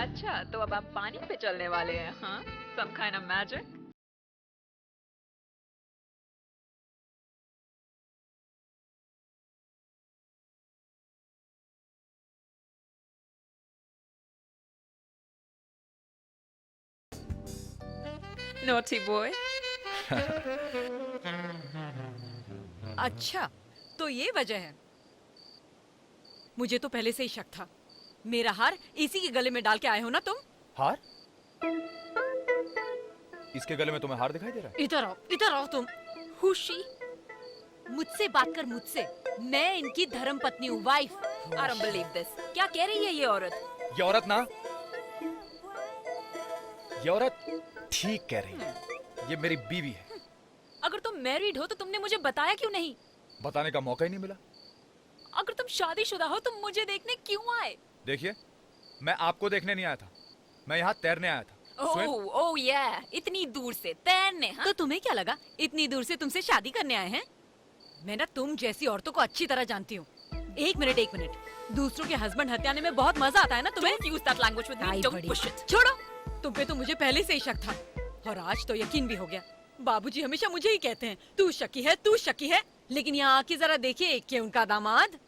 अच्छा, तो अब आप पानी पे चलने वाले हैं, हाँ? Some kind of magic? Naughty boy. अच्छा, तो ये वजह है। मुझे तो पहले से ही शक था। मेरा हार इसी के गले में डाल के आए हो ना तुम? हार? इसके गले में तुम्हें हार दिखाई दे रहा है? इधर आओ तुम। खुशी, मुझसे बात कर मुझसे। मैं इनकी धर्म पत्नी हूँ, wife. I don't believe this. क्या कह रही है ये औरत? ये औरत ना, ये औरत ठीक कह रही है। ये मेरी बीवी है। अगर तुम मैरिड हो तो तुमने मुझे बताया क्यों नहीं? बताने का मौका ही नहीं मिला। अगर तुम शादीशुदा हो तो मुझे देखने क्यों आए? देखिए, मैं आपको देखने नहीं आया था, मैं यहाँ तैरने आया था। ओह या, इतनी दूर से तैरने? हाँ? तो तुम्हें क्या लगा इतनी दूर से तुमसे शादी करने आए हैं? मैं ना तुम जैसी औरतों को अच्छी तरह जानती हूँ। एक मिनट। दूसरों के हस्बैंड हत्याने में बहुत मजा आता है ना तुम्हें? Don't use that language with me. Don't push it. छोड़ो, तुम पे तो मुझे पहले से ही शक था और आज तो यकीन भी हो गया। बाबूजी हमेशा मुझे ही कहते हैं, तू शकी है, लेकिन यहाँ आके जरा देखिए कि उनका दामाद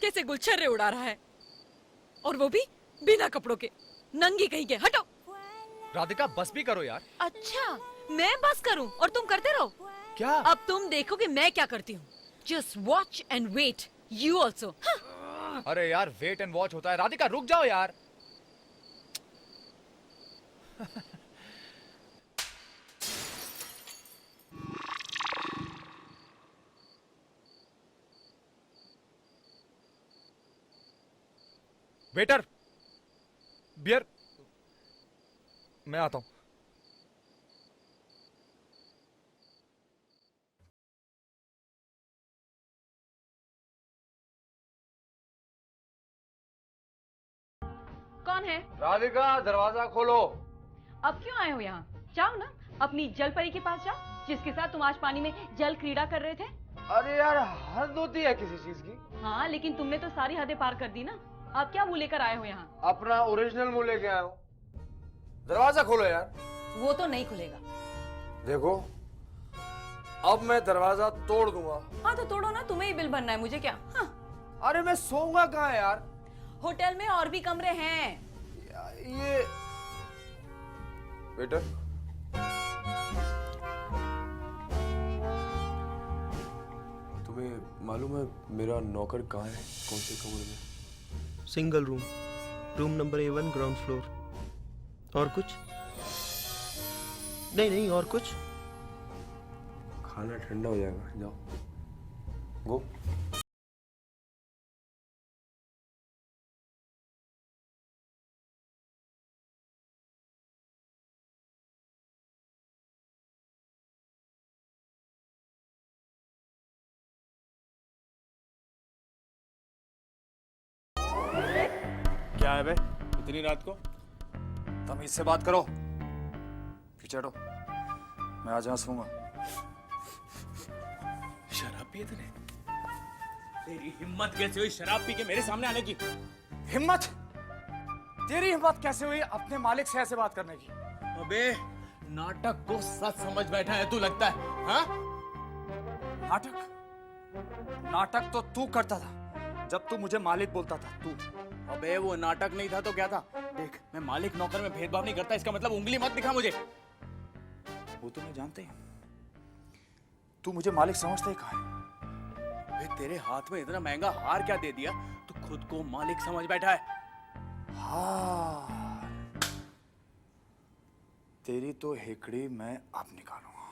कैसे गुलछर्रे उड़ा रहा है, और वो भी बिना कपड़ों के, नंगी कहीं के। हटो। राधिका, बस भी करो यार। अच्छा, मैं बस करूं और तुम करते रहो? क्या? अब तुम देखोगे मैं क्या करती हूँ। Just watch and wait, you also. अरे यार, वेट एंड वॉच होता है। राधिका रुक जाओ यार। Waiter, beer. मैं आता हूं। कौन है? राधिका, दरवाजा खोलो। अब क्यों आए हो यहाँ? जाओ ना, अपनी जल परी के पास जाओ, जिसके साथ तुम आज पानी में जल क्रीड़ा कर रहे थे। अरे यार, हद होती है किसी चीज की। हाँ, लेकिन तुमने तो सारी हदें पार कर दी ना। अब क्या मुंह लेकर आए हो यहाँ? अपना ओरिजिनल मुंह लेके आया हूँ। दरवाजा खोलो यार। वो तो नहीं खुलेगा। देखो, अब मैं दरवाजा तोड़ दूंगा। हाँ तो तोड़ो ना, तुम्हें ही बिल भरना है, मुझे क्या? हाँ। अरे मैं सोऊंगा कहाँ यार? होटल में और भी कमरे हैं। ये वेटर, तुम्हें मालूम है मेरा नौकर कहाँ है? कौन से कमरे में? Single room number A1 ground floor. और कुछ नहीं, और कुछ? खाना ठंडा हो जाएगा, जाओ। गो। क्या है बे? इतनी रात को? तमीज से बात करो। पीछे हटो, मैं आज यहाँ सोऊंगा। शराब पिए तूने? तेरी हिम्मत कैसे हुई शराब पी के मेरे सामने आने की? हिम्मत? तेरी हिम्मत कैसे हुई अपने मालिक से ऐसे बात करने की? अबे, नाटक को सच समझ बैठा है तू, लगता है। हाँ? नाटक तो तू करता था जब तू मुझे मालिक बोलता था। तू। अबे, वो नाटक नहीं था तो क्या था? देख, मैं मालिक नौकर में भेदभाव नहीं करता, इसका मतलब उंगली मत दिखा मुझे। वो तुम्हें जानते हैं, तू मुझे मालिक समझता ही कहाँ है? अबे, तेरे हाथ में इतना महंगा हार क्या दे दिया तू खुद को मालिक समझ बैठा है? हार? तेरी तो हेकड़ी मैं अब निकालूंगा।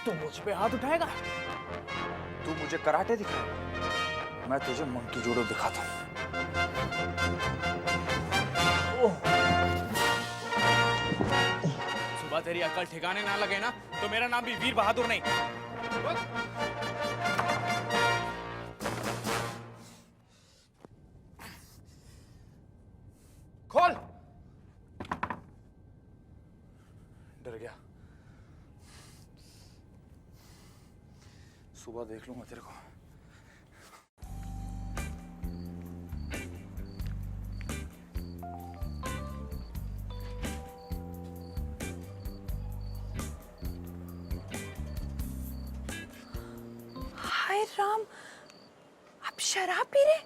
तू मुझ पे हाथ उठाएगा? तू मुझे कराटे दिखाएगा, मैं तुझे मंकी जूडो दिखाता हूँ। सुबह तेरी अकल ठिकाने ना लगे ना तो मेरा नाम भी वीर बहादुर नहीं। खोल। डर गया? सुबह देख लूंगा तेरे को। राम, आप शराब पी रहे?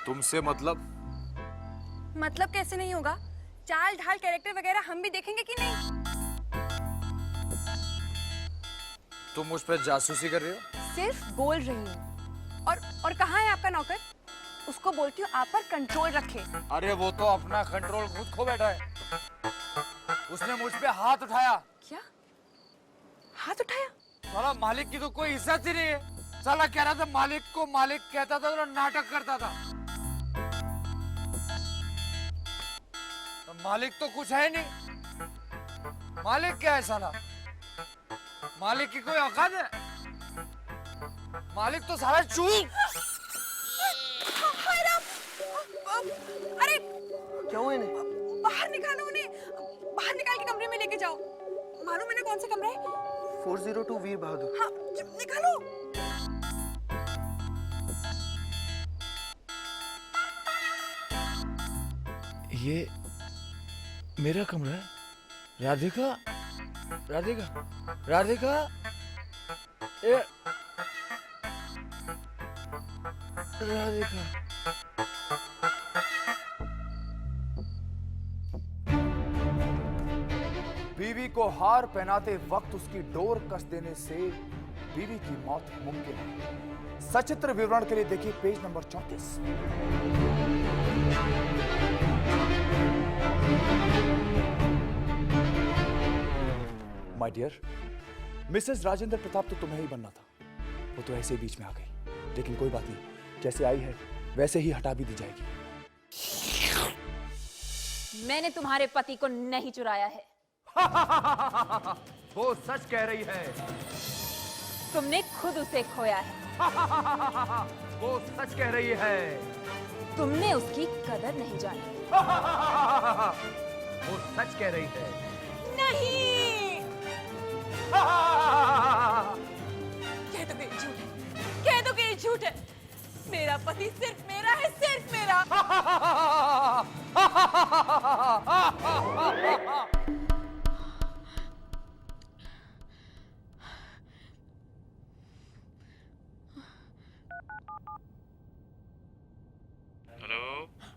तुमसे मतलब? मतलब कैसे नहीं होगा? चाल ढाल कैरेक्टर वगैरह हम भी देखेंगे कि नहीं? तुम मुझ पर जासूसी कर रही हो? सिर्फ बोल रही हूँ। और कहाँ है आपका नौकर? उसको बोलती हूँ आप पर कंट्रोल रखे। अरे वो तो अपना कंट्रोल खुद खो बैठा है। उसने मुझ पे हाथ उठाया। क्या? हाथ उठाया? साला मालिक की तो कोई इज्जत ही नहीं है। साला कह रहा था मालिक को मालिक कहता था और नाटक करता था। तो मालिक तो कुछ है नहीं। मालिक क्या है साला? मालिक की कोई औकात है? मालिक तो साला चूल। अरे क्या हुआ इन्हें? बाहर निकालो उन्हें, बाहर निकाल के कमरे में लेके जाओ। मालूम है ना कौन सा कमरा है? 402 वीर बहादुर। हाँ, निकालो। ये मेरा कमरा है। राधिका, राधिका, राधिका, ये राधिका। बीवी को हार पहनाते वक्त उसकी डोर कस देने से बीवी की मौत मुमकिन है। सचित्र विवरण के लिए देखिए page number 34। My dear, Mrs Rajendra Pratap तो तुम्हें ही बनना था। वो तो ऐसे ही बीच में आ गई, लेकिन कोई बात नहीं, जैसे आई है वैसे ही हटा भी दी जाएगी। मैंने तुम्हारे पति को नहीं चुराया है। वो सच कह रही है। तुमने खुद उसे खोया है। वो सच कह रही है। तुमने उसकी कदर नहीं जानी। वो सच कह रही है। नहीं। कह दो कि ये झूठ है। कह दो कि ये झूठ है। मेरा पति सिर्फ मेरा है, सिर्फ मेरा।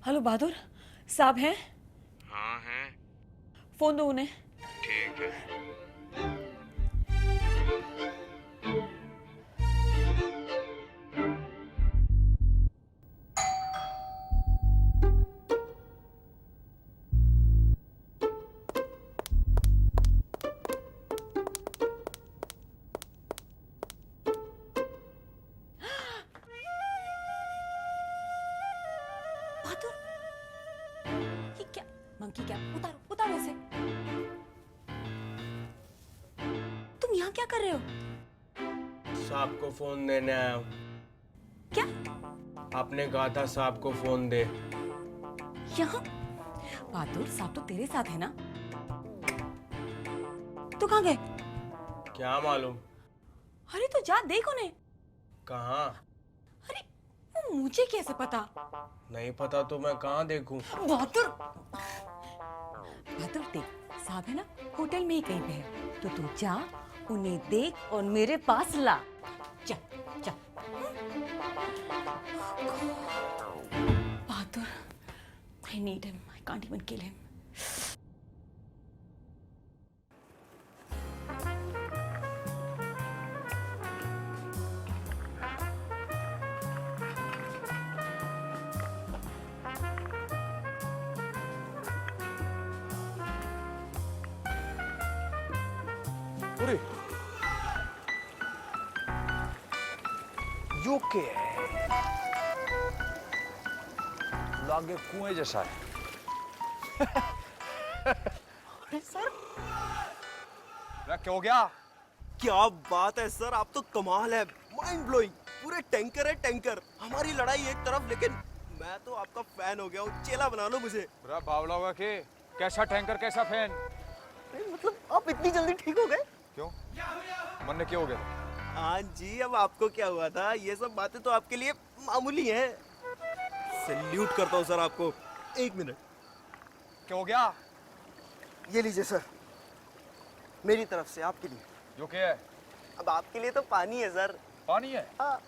हेलो बहादुर साहब हैं? हाँ हैं। फोन दो उन्हें। ठीक है। बहादुर, ये क्या मंकी क्या? उतारो उतारो इसे। तुम यहाँ क्या कर रहे हो? साहब को फोन देने आया हूँ। क्या? आपने कहा था साहब को फोन दे। यहाँ? बहादुर साहब तो तेरे साथ है ना? तो कहाँ गए? क्या मालूम? अरे तो जा देख उन्हें। कहाँ? अरे वो मुझे कैसे पता? नहीं पता तो मैं कहाँ देखूं? बहादुर, बहादुर देख साहब है ना होटल में ही कहीं पे है, तो तू जा उन्हें देख और मेरे पास ला। जा जा। बहादुर, I need him. I can't even kill him. अरे यो के लागे कुएं जैसा है। अरे सर, क्या हो गया? क्या बात है सर, आप तो कमाल है, माइंड ब्लोइंग। पूरे टैंकर है टैंकर। हमारी लड़ाई एक तरफ, लेकिन मैं तो आपका फैन हो गया हूँ। चेला बना लो मुझे। बुरा बावला होगा कि कैसा टैंकर कैसा फैन? मतलब आप इतनी जल्दी ठीक हो गए? क्यों? मन ने क्यों हो गया? हाँ जी, अब आपको क्या हुआ था? ये सब बातें तो आपके लिए मामूली हैं। सैल्यूट करता हूँ सर आपको। एक मिनट। क्या हो गया? ये लीजिए सर। मेरी तरफ से आपके लिए। जो क्या है? अब आपके लिए तो पानी है सर। पानी है? हाँ।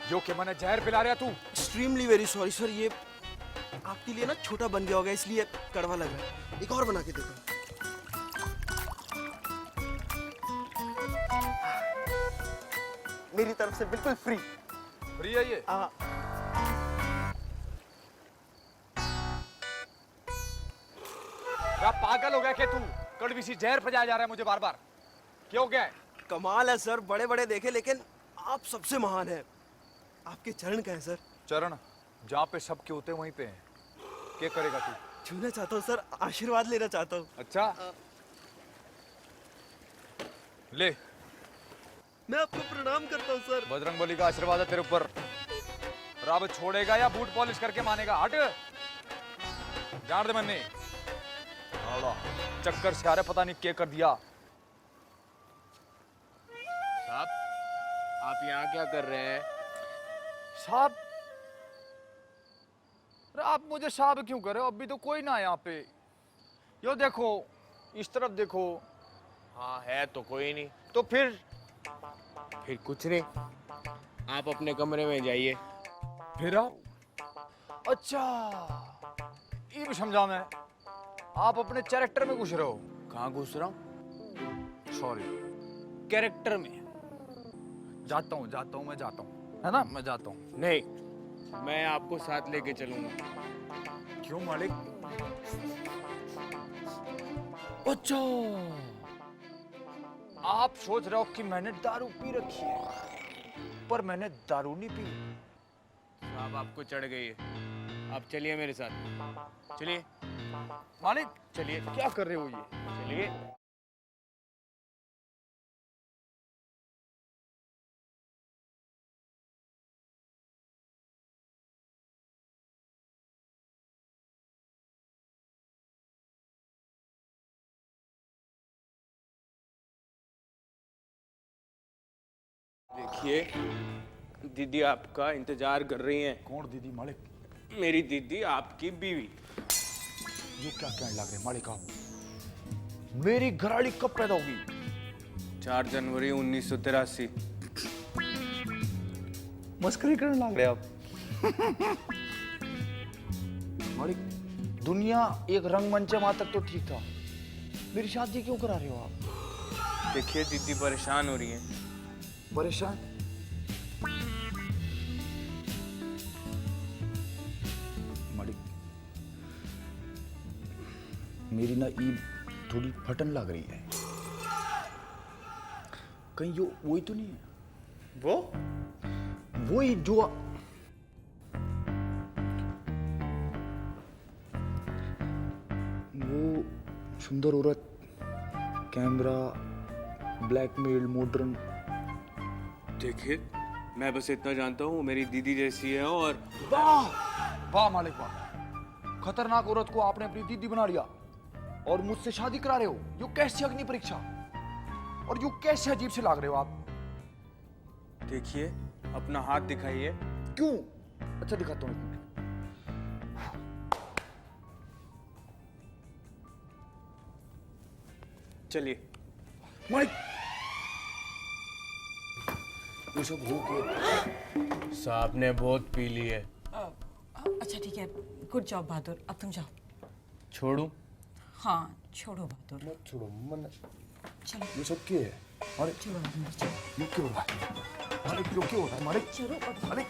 जो कि मैंने जहर पिला रहा तू। एक्सट्रीमली वेरी सॉरी सर, ये आपके लिए ना छोटा बन गया होगा इसलिए कड़वा लग रहा है। एक और बना के देता हूँ। मेरी तरफ से बिल्कुल फ्री। फ्री है ये? हाँ। क्या पागल हो गया क्या तू? कड़वी सी जहर पजाया जा रहा है मुझे बार बार। क्यों क्या है? कमाल है सर, बड़े बड़े देखे लेकिन आप सबसे महान है। आपके चरण का है सर। चरण जहाँ पे सबके होते हैं वहीं पे हैं। क्या करेगा तू? छूना चाहता हूँ सर, आशीर्वाद लेना चाहता हूँ। अच्छा ले। मैं आपको प्रणाम करता हूँ सर। बजरंगबली का आशीर्वाद है तेरे ऊपर। रब छोड़ेगा या बूट पॉलिश करके मानेगा? हट जान दे मैंने चक्कर से आ रहे, पता नहीं क्या कर दिया। साहब आप यहाँ क्या कर रहे हैं? साहब अरे आप मुझे साहब क्यों कर रहे हो? अभी तो कोई ना है यहाँ पे। यो देखो, इस तरफ देखो। हाँ है तो कोई नहीं। तो फिर कुछ नहीं, आप अपने कमरे में जाइए। फिर आप? अच्छा ये भी समझा मैं। आप अपने कैरेक्टर में घुस रहे हो। कहाँ घुस रहा हूँ? सॉरी, कैरेक्टर में। जाता हूँ मैं जाता हूँ, है ना? मैं जाता हूँ। नहीं, मैं आपको साथ लेके चलूंगा। क्यों मालिक? अच्छा आप सोच रहे हो कि मैंने दारू पी रखी है, पर मैंने दारू नहीं पी। साहब आपको चढ़ गई है। आप चलिए मेरे साथ, चलिए। मालिक चलिए। क्या कर रहे हो ये? चलिए। देखिए दीदी आपका इंतजार कर रही हैं। कौन दीदी मालिक? मेरी दीदी आपकी बीवी। ये क्या कहने लग रहे मालिक आप? मेरी घरवाली कब पैदा होगी? 4 जनवरी 1983। मस्करी करने लग रहे आप। मालिक दुनिया एक रंगमंच वहां तक तो ठीक था, मेरी शादी क्यों करा रहे हो आप? देखिए दीदी परेशान हो रही है। परेशान? मालिक मेरी ना ईद थोड़ी फटन लग रही है। कहीं यो वही तो नहीं है? वही जो वो सुंदर औरत, कैमरा, ब्लैकमेल, मॉडर्न। देखिए मैं बस इतना जानता हूँ मेरी दीदी जैसी है। और वाह वाह मालिक वाह, खतरनाक औरत को आपने अपनी दीदी बना लिया और मुझसे शादी करा रहे हो। यू कैसी अग्नि परीक्षा, और यू कैसे अजीब से लग रहे हो आप। देखिए अपना हाथ दिखाइए। क्यों? अच्छा दिखाता हूँ। चलिए। मालिक ये सब हो के साहब ने बहुत पी ली है। अच्छा ठीक है, गुड जॉब बहादुर, अब तुम जाओ। छोड़ू? हाँ छोड़ो बहादुर। मत छोड़ो मन। चलो ये सब क्या है? मालिक चलो ये क्यों हो रहा है? मालिक ये क्यों हो रहा है? मालिक चलो मालिक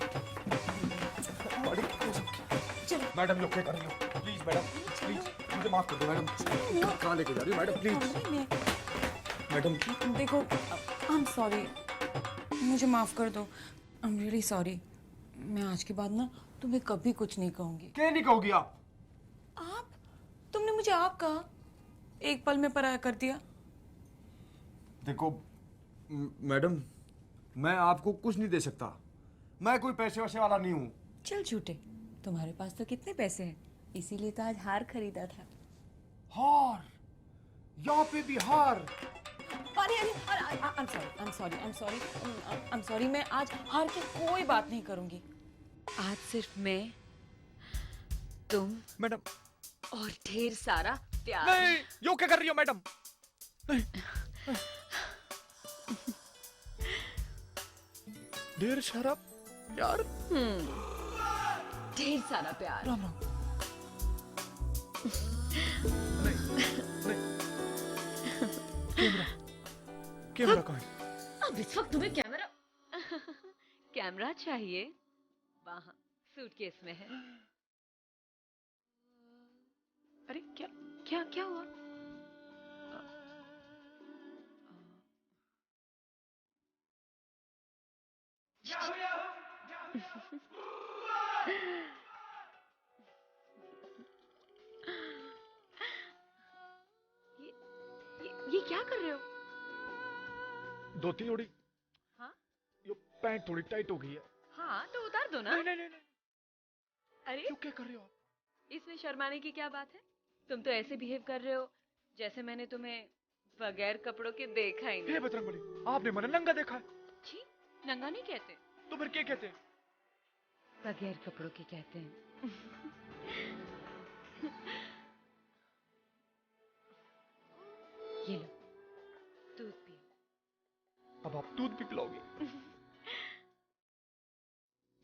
मालिक ये सब चलो। मैडम ये क्या कर रही हो? प्लीज मैडम प्लीज मुझे माफ कर दो मैडम। कहाँ लेके जा रही हो मैडम? Please madam. देखो आई एम सॉरी, मुझे माफ कर दो। I am really sorry. मैं आज के बाद ना तुम्हें कभी कुछ नहीं कहूंगी। क्या नहीं कहोगी आप? आप? तुमने मुझे आप कहा, एक पल में पराया कर दिया। देखो मैडम, मैं आपको कुछ नहीं दे सकता। मैं कोई पैसे वैसे वाला नहीं हूँ। चल झूठे, तुम्हारे पास तो कितने पैसे हैं, इसीलिए तो आज हार खरीदा था। हार? यहाँ पे भी हार? अरे I'm sorry, मैं आज हार की कोई बात नहीं करूंगी। आज सिर्फ मैं, तुम मैडम और ढेर सारा प्यार। नहीं, यो क्या कर रही हो मैडम? नहीं। ढेर सारा प्यार। ढेर सारा प्यार। राम राम। नहीं। कैमरा कहाँ है? अब इस वक्त तुम्हें कैमरा कैमरा चाहिए? वहाँ सूटकेस में है। अरे क्या क्या क्या हुआ? ये क्या कर रहे हो? धोती थोड़ी, हाँ? ये पैंट थोड़ी टाइट हो गई है। हाँ तो उतार दो ना। नहीं। अरे क्यों, क्या कर रहे हो आप? इसमें शर्माने की क्या बात है? तुम तो ऐसे बिहेव कर रहे हो जैसे मैंने तुम्हें बगैर कपड़ों के देखा ही नहीं। हे बजरंगबली, आपने मैंने नंगा देखा है। छी, नंगा नहीं कहते, तो फिर क्या कहते हैं? बगैर कपड़ों के कहते हैं। ये लो, दूध पियो। अब आप दूध भी पिलाओगे?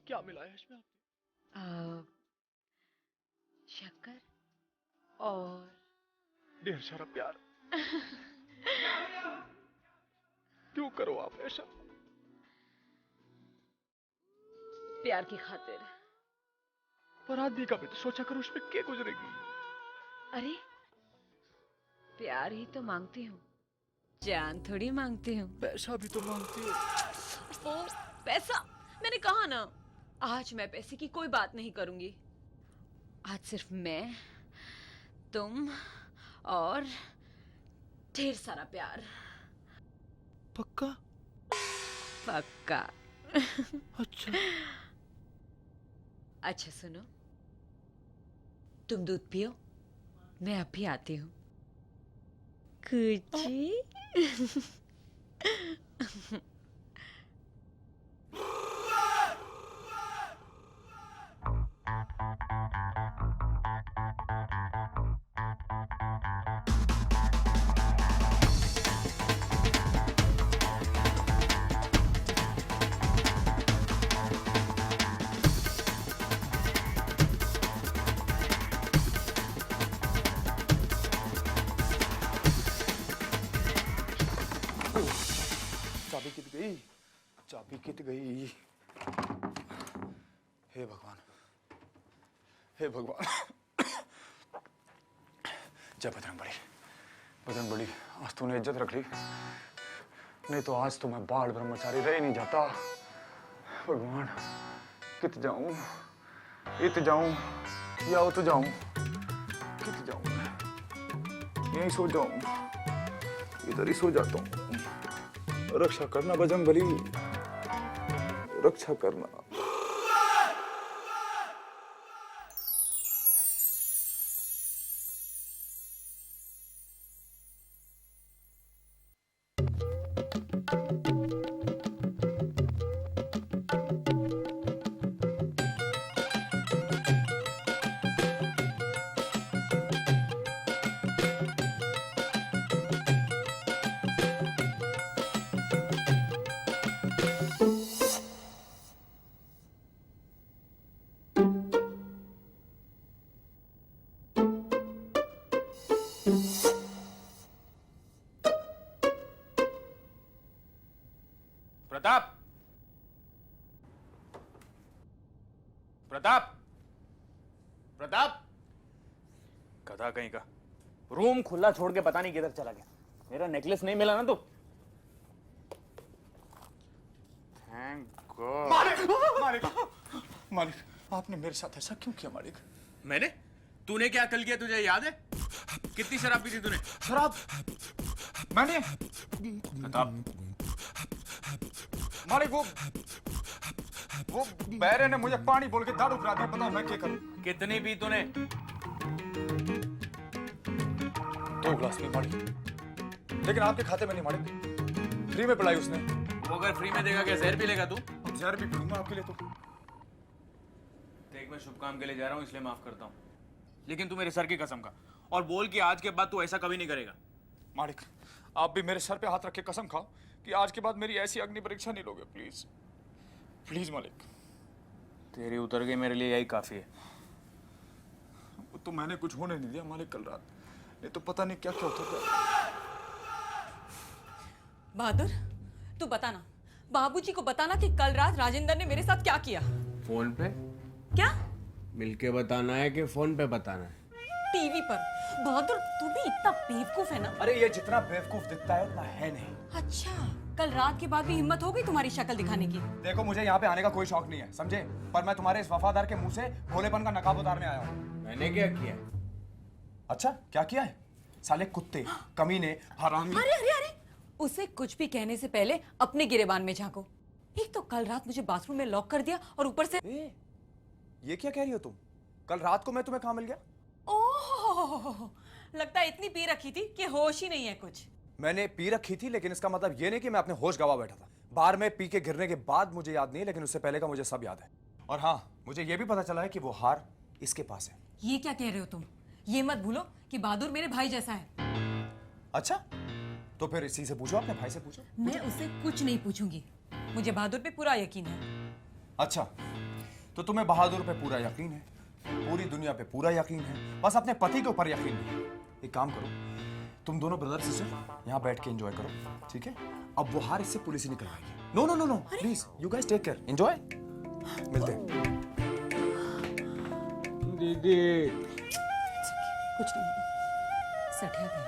क्या मिलाया इसमें आपने? शक्कर और ढेर सारा प्यार। क्यों करो आप ऐसा? प्यार की खातिर। पर आदमी का भी तो सोचा करो, उसमें क्या गुजरेगी? अरे प्यार ही तो मांगती हूँ, जान थोड़ी मांगती हूँ। पैसा भी तो मांगती हो। ओ पैसा, मैंने कहा ना, आज मैं पैसे की कोई बात नहीं करूंगी। आज सिर्फ मैं, तुम और ढेर सारा प्यार। पक्का? पक्का। अच्छा। अच्छा सुनो, तुम दूध पियो, मैं अभी आती हूँ। कुची। चाबी कित गई। हे भगवान, हे भगवान। जय बजरंगबली। बजरंगबली, आज तूने इज्जत रख ली, नहीं तो आज तो मैं बाल ब्रह्मचारी रह नहीं जाता। भगवान, कित जाऊं, इत जाऊं या उत जाऊं, कित जाऊं मैं? यहीं सो जाऊं, इधर ही सो जाता हूं। रक्षा करना बजरंगबली, रक्षा करना। प्रताप, प्रताप, प्रताप। गधा कहीं का, रूम खुला छोड़ के पता नहीं किधर चला गया। मेरा नेकलेस नहीं मिला ना तो। Thank God. मालिक, मालिक, आपने मेरे साथ ऐसा क्यों किया मालिक? मैंने? तूने क्या कल किया तुझे याद है? कितनी शराब पी थी तूने? शराब? मैंने? प्रताप, मालिक वो बैरे ने मुझे पानी बोल के दारू पिला दिया। बताओ मैं क्या करूं? कितनी पी तूने? 2 गिलास पी मालिक, लेकिन आपके खाते में नहीं मालिक, फ्री में पिलाई उसने। वो अगर फ्री में देगा क्या जहर पी लेगा तू? अब जहर भी पीऊंगा आपके लिए तो। देख, मैं शुभ काम के लिए जा रहा हूँ इसलिए माफ करता हूँ, लेकिन तू मेरे सर की कसम खा और बोल कि आज के बाद तू ऐसा कभी नहीं करेगा। मालिक, आप भी मेरे सर पे हाथ रख के कसम खाओ कि आज के बाद मेरी ऐसी अग्नि परीक्षा नहीं लोगे, प्लीज प्लीज मालिक। तेरी उतर गई मेरे लिए यही काफी है। तो मैंने कुछ होने नहीं दिया मालिक कल रात, नहीं तो पता नहीं क्या क्या होता था। बहादुर, तू बताना, बाबूजी को बताना कि कल रात राजेंद्र ने मेरे साथ क्या किया। फोन पे क्या? मिलके बताना है कि फोन पे बताना है? टीवी पर। बहादुर, तू भी इतना बेवकूफ है ना। अरे ये जितना बेवकूफ दिखता है उतना है नहीं। अच्छा, कल रात के बाद भी हिम्मत हो गई तुम्हारी शक्ल दिखाने की। देखो मुझे यहाँ पे आने का कोई शौक नहीं है, समझे? पर मैं तुम्हारे इस वफादार के मुंह से भोलेपन का नकाब उतारने आया हूँ। मैंने क्या किया? अच्छा, क्या किया है? साले कुत्ते, कमीने, हरामी। अरे अरे अरे, उसे कुछ भी कहने से पहले अपने गिरेबान में झांको। एक तो कल रात मुझे बाथरूम में लॉक कर दिया और ऊपर से ये क्या कह रही हो तुम? कल रात को मैं तुम्हें कहाँ मिल गया? ओह, लगता है इतनी पी रखी थी कि होश ही नहीं है कुछ। मैंने पी रखी थी, लेकिन इसका मतलब ये नहीं कि मैं अपने होश गवा बैठा था। बार में पी के गिरने के बाद मुझे याद नहीं, लेकिन उससे पहले का मुझे सब याद है। और हाँ, मुझे ये भी पता चला है कि वो हार इसके पास है। ये क्या कह रहे हो तुम? ये मत भूलो कि बहादुर मेरे भाई जैसा है। अच्छा, तो फिर इसी से पूछो, अपने भाई से पूछो। मैं उससे कुछ नहीं पूछूंगी, मुझे बहादुर पे पूरा यकीन है। अच्छा, तो तुम्हें बहादुर पे पूरा यकीन है, पूरी दुनिया पे पूरा यकीन है, बस अपने पति के ऊपर यकीन नहीं। एक काम करो, तुम दोनों ब्रदर सिस्टर यहाँ बैठ के एंजॉय करो, ठीक है? अब वो हार इससे पुलिस ही निकलवाएगी। No no no no, please you guys take care, enjoy. मिलते हैं। दीदी कुछ नहीं होगा, सठिया गया।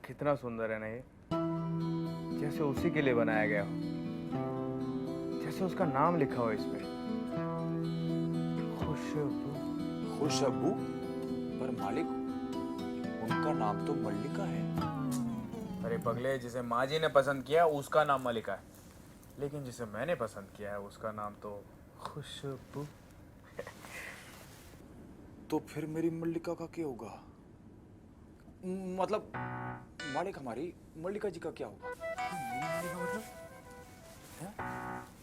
कितना सुंदर है ना ये, जैसे उसी के लिए बनाया गया हो, जैसे उसका नाम लिखा हो इसमें, खुशबू। खुशबू? पर मालिक, उनका नाम तो मल्लिका है। अरे पगले, जिसे माँ जी ने पसंद किया उसका नाम मलिका है, लेकिन जिसे मैंने पसंद किया है उसका नाम तो खुशबू। तो फिर मेरी मल्लिका का क्या होगा? मतलब मालिक, हमारी मल्लिका जी का क्या होगा? मतलब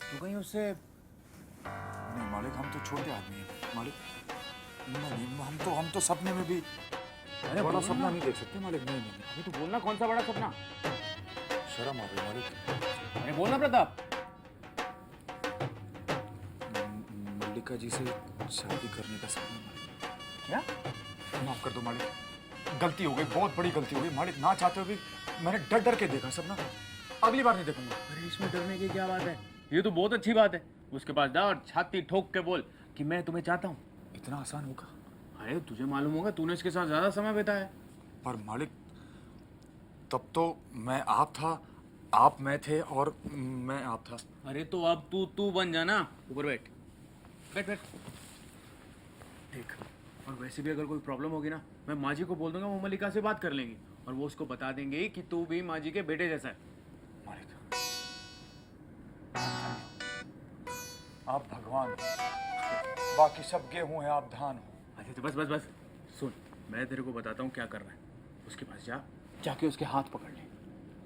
तू कहीं उससे? नहीं मालिक, हम तो छोटे आदमी हैं मालिक। नहीं, हम तो सपने में भी बड़ा सपना नहीं देख सकते मालिक। नहीं नहीं, अरे तू बोलना, कौन सा बड़ा सपना? शर्म आ रही मालिक। अरे बोलना प्रताप। मल्लिका जी से शादी करने का सपना मालिक। क्या? माफ कर दो मालिक, गलती हो गई, बहुत बड़ी गलती हो गई मालिक। ना चाहते हुए भी मैंने डर डर के देखा सपना, अगली बार नहीं देखूंगा। अरे इसमें डरने की क्या बात है? ये तो बहुत अच्छी बात है। उसके पास जा और छाती ठोक के बोल कि मैं तुम्हें चाहता हूँ। इतना आसान होगा? अरे तुझे मालूम होगा, तूने इसके साथ ज्यादा समय बिताया है। पर मालिक, तब तो मैं आप था, आप मैं थे और मैं आप था। अरे तो अब तू बन जाना। ऊपर बैठ बैठ बैठ। देख, और वैसे भी अगर कोई प्रॉब्लम होगी ना, मैं माँ जी को बोल दूंगा, वो मलिका से बात कर लेंगी और वो उसको बता देंगे कि तू भी माँ जी के बेटे जैसा है। मालिक, आप भगवान हो, बाकी सब गेहूं हैं, आप धान हो। अच्छा तो बस बस बस सुन, मैं तेरे को बताता हूँ क्या करना है। उसके पास जा, जाके उसके हाथ पकड़ ले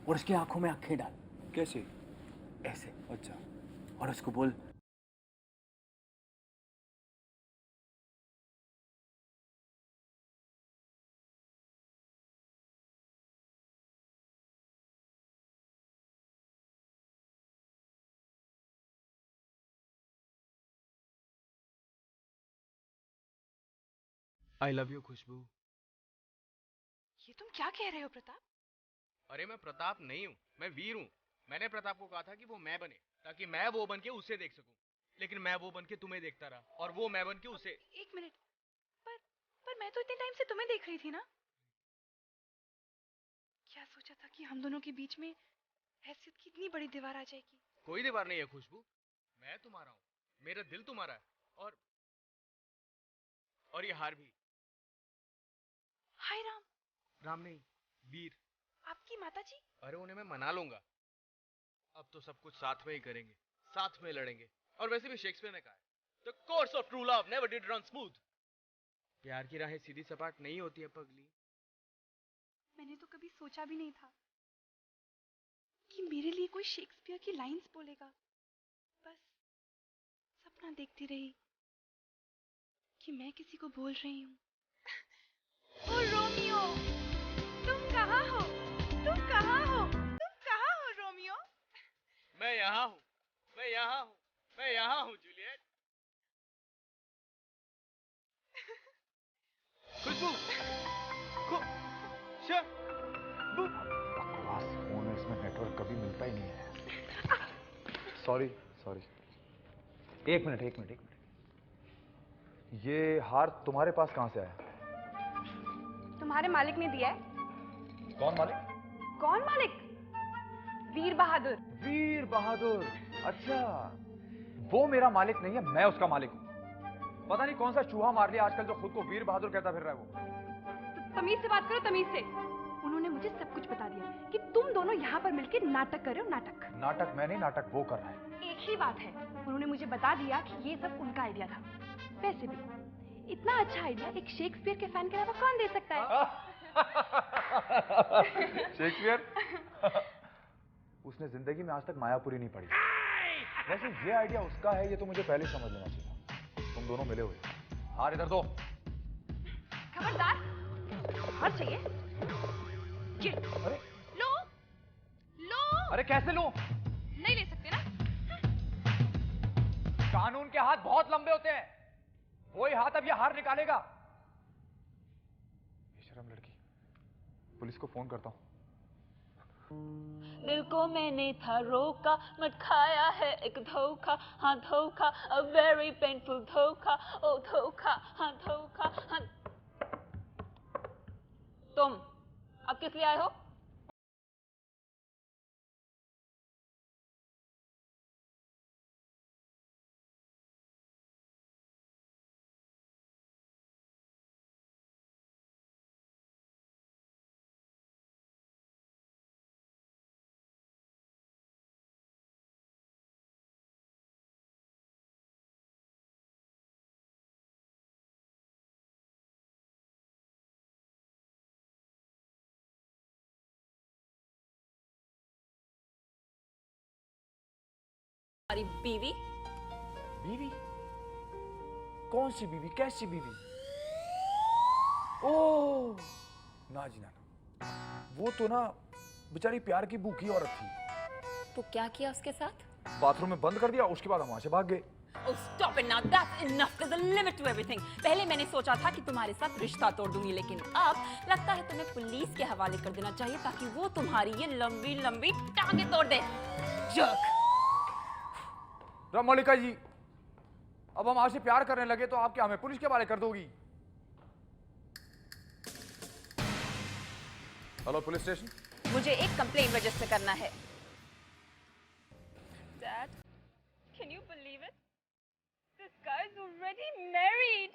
और उसकी आंखों में आंखें डाल। कैसे? ऐसे। अच्छा। और उसको बोल, आई लव यू खुशबू। ये तुम क्या कह रहे हो प्रताप? अरे मैं प्रताप नहीं हूँ, मैं वीर हूँ। मैंने प्रताप को कहा था कि वो मैं बने, ताकि मैं वो बन के उसे देख सकूं। लेकिन मैं वो बन के तुम्हें देखता रहा और वो मैं बन के उसे। एक मिनट, पर मैं तो इतने टाइम से तुम्हें देख रही थी ना। क्या सोचा था कि हम दोनों के बीच में हैसियत की इतनी बड़ी दीवार आ जाएगी? कोई दीवार नहीं है खुशबू, मैं तुम्हारा हूँ, मेरा दिल तुम्हारा है और ये हार भी। हाय राम। राम नहीं, वीर। आपकी माता जी? अरे उन्हें मैं मना लूंगा। अब तो सब कुछ साथ में ही करेंगे, साथ में लड़ेंगे। और वैसे भी शेक्सपियर ने कहा है, The course of true love never did run smooth. प्यार की राहें सीधी सपाट नहीं होती है पगली। मैंने तो कभी सोचा भी नहीं था कि मेरे लिए कोई शेक्सपियर की लाइंस बोलेगा। बस सपना देखती रही कि मैं किसी को बोल रही हूँ, ओ रोमियो, तुम कहाँ हो? तुम कहाँ हो? तुम कहाँ हो रोमियो? मैं यहाँ हूँ, मैं यहाँ हूँ, मैं यहाँ हूँ जूलियट। खुशबू, बकवास फोन है, इसमें नेटवर्क कभी मिलता ही नहीं है। सॉरी सॉरी, एक मिनट। ये हार तुम्हारे पास कहां से आया? तुम्हारे मालिक ने दिया है। कौन मालिक? कौन मालिक? वीर बहादुर। वीर बहादुर, अच्छा। वो मेरा मालिक नहीं है, मैं उसका मालिक हूँ। पता नहीं कौन सा चूहा मार लिया आजकल जो खुद को वीर बहादुर कहता फिर रहा है वो। तमीज से बात करो, तमीज से। उन्होंने मुझे सब कुछ बता दिया कि तुम दोनों यहाँ पर मिलकर नाटक कर रहे हो। नाटक मैं नहीं, नाटक वो कर रहा है। एक ही बात है, उन्होंने मुझे बता दिया कि ये सब उनका आइडिया था। वैसे भी इतना अच्छा आइडिया एक शेक्सपियर के फैन के अलावा कौन दे सकता है? शेक्सपियर? उसने जिंदगी में आज तक मायापुरी नहीं पढ़ी। वैसे ये आइडिया उसका है, ये तो मुझे पहले समझ लेना चाहिए। तुम दोनों मिले हुए। हार इधर दो। खबरदार, हार चाहिए? ये अरे लो। अरे कैसे लो? नहीं ले सकते ना? कानून के हाथ बहुत लंबे होते हैं, वही हाथ अब ये हार निकालेगा। बेशरम लड़की, पुलिस को फोन करता हूं। दिल को मैंने था रोका, मत खाया है एक धोखा, हाँ धोखा, a very painful धोखा, ओ धोखा, हाँ धोखा, हाँ। तुम अब किस लिए आए हो? हमारी बीवी? बीवी? कौन सी बीवी? कैसी बीवी? ओह ना जी ना, वो तो ना बेचारी प्यार की भूखी औरत थी। तो क्या किया उसके साथ? बाथरूम में बंद कर दिया, उसके बाद हम वहां से भाग गए। Oh, stop it now. That's enough. There's a limit to everything. पहले मैंने सोचा था कि तुम्हारे साथ रिश्ता तोड़ दूंगी, लेकिन अब लगता है तुम्हें पुलिस के हवाले कर देना चाहिए ताकि वो तुम्हारी ये लंबी लंबी टांगे तोड़ दे। जर्क। मल्लिका जी, अब हम आपसे प्यार करने लगे तो आप क्या हमें पुलिस के हवाले कर दोगी? Hello police station. मुझे एक कंप्लेंट रजिस्टर करना है। Dad, can you believe it? This guy's already married.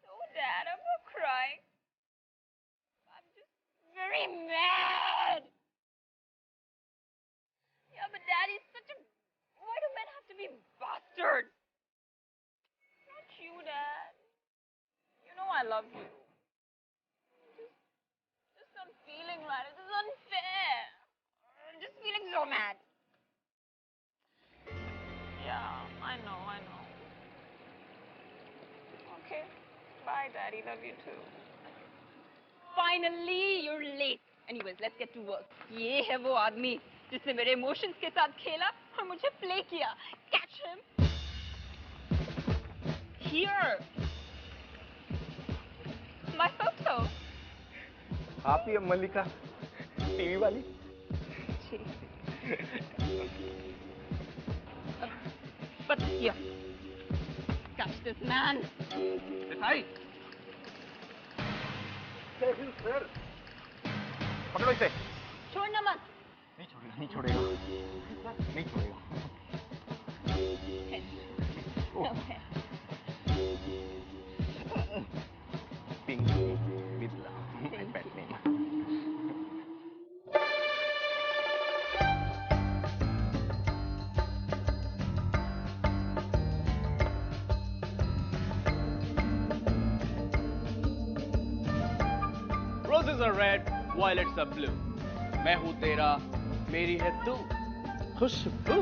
No, Dad, I'm not crying. I'm just very mad. Yeah, but Dad is such a... Why do men have to be bastards? Not you, Dad. You know I love you. Just not feeling right. This is unfair. I'm just feeling so mad. Yeah, I know. Okay. Bye, Daddy. Love you too. Finally, you're late. Anyways, let's get to work. ये है वो आदमी जिसने मेरे emotions के साथ खेला और मुझे प्ले किया. Catch him. Here. My photo. आप ही मल्लिका, टीवी वाली? But here. Catch this man. दिखाई। सर, पकड़ो इसे। छोड़ना मत. नहीं छोड़ेगा। Okay. Pinky with love. My pet name. Roses are red, violets are blue. मैं हूँ तेरा, मेरी है तू, खुशबू।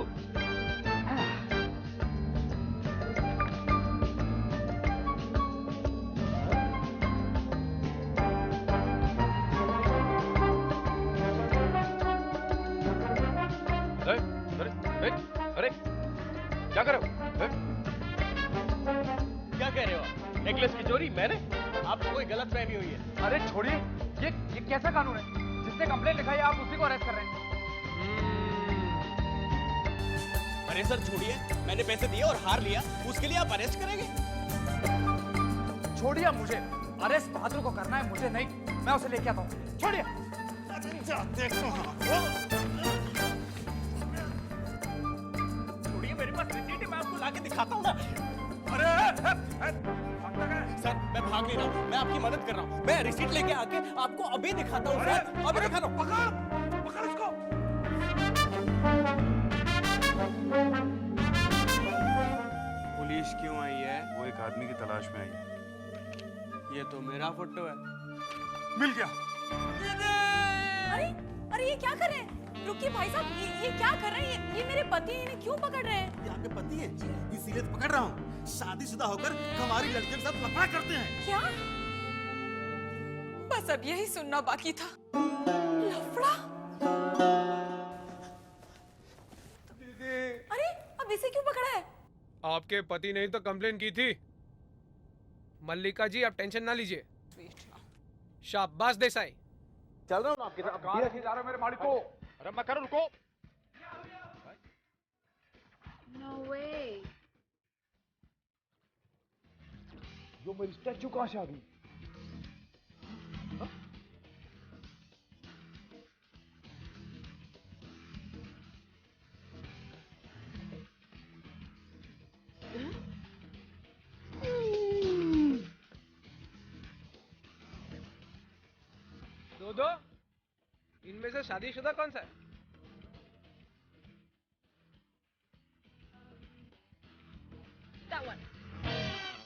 तिजोरी मैंने? आपको कोई गलतफहमी हुई है। अरे छोड़िए, ये कैसा कानून है? जिसने कंप्लेंट लिखाई है आप उसी को अरेस्ट कर रहे हैं। अरे सर छोड़िए, मैंने पैसे दिए और हार लिया, उसके लिए आप अरेस्ट करेंगे? छोड़िए मुझे, अरेस्ट बहादुर को करना है, मुझे नहीं। मैं उसे लेके आता हूँ, छोड़िए। छोड़िए, मेरे पास रिसीट है, मैं आपको लाके दिखाता हूँ ना। सर मैं भाग नहीं रहा हूँ, मैं आपकी मदद कर रहा हूँ। मैं रिसीट लेके आके आपको अभी दिखाता हूँ सर, अभी दिखाता हूँ। पकड़ इसको। पुलिस क्यों आई है? वो एक आदमी की तलाश में आई है। ये तो मेरा फोटो है। मिल गया। अरे अरे ये क्या कर रहे हैं? रुकिए भाई साहब, ये क्या कर रहे हैं? ये मेरे पति हैं, इन्हें क्यों पकड़ रहे हैं? ये आपके पति है? इसीलिए तो पकड़ रहा हूँ। शादीशुदा होकर हमारी लड़कियों के साथ लफड़ा करते हैं। क्या? बस अब यही सुनना बाकी था। लफड़ा? अरे अब इसे क्यों पकड़ा है? आपके पति ने ही तो कंप्लेन की थी। मल्लिका जी आप टेंशन ना लीजिए। शाबाश देसाई। चल रहा हूँ आपके साथ। कहाँ लेके जा रहे हो मेरे मालिक को? अरे मैं करूँ, रुको। No way. जो मेरी स्टैचू कहाँ से आ गई? दो इनमें से शादीशुदा कौन सा है?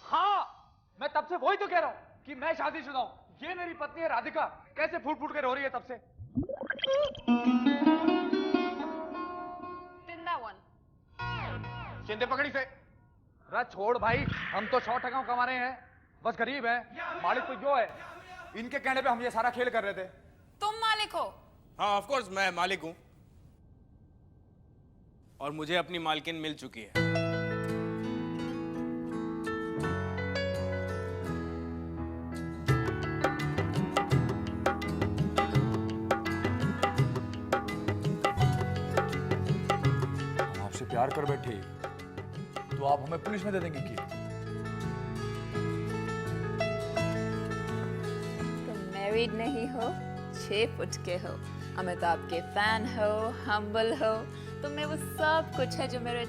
हाँ, मैं तब से वही तो कह रहा हूँ कि मैं शादीशुदा हूँ। ये मेरी पत्नी है राधिका, कैसे फूट फूट कर रो रही है तब से। चिंते पकड़ी से। रा छोड़ भाई, हम तो 100 टका कमा रहे हैं, बस गरीब है। मालिक तो जो है, इनके कहने पे हम ये सारा खेल कर रहे थे। तुम मालिक हो? हाँ ऑफ कोर्स मैं मालिक हूँ, और मुझे अपनी मालकिन मिल चुकी है। हम आपसे प्यार कर बैठे, तो आप हमें पुलिस में दे देंगे कि? मैरिड नहीं हो, 6 फुट के हो, अमिताभ के फैन हो, हम्बल हो, तो मैं वो सब कुछ है जो मेरे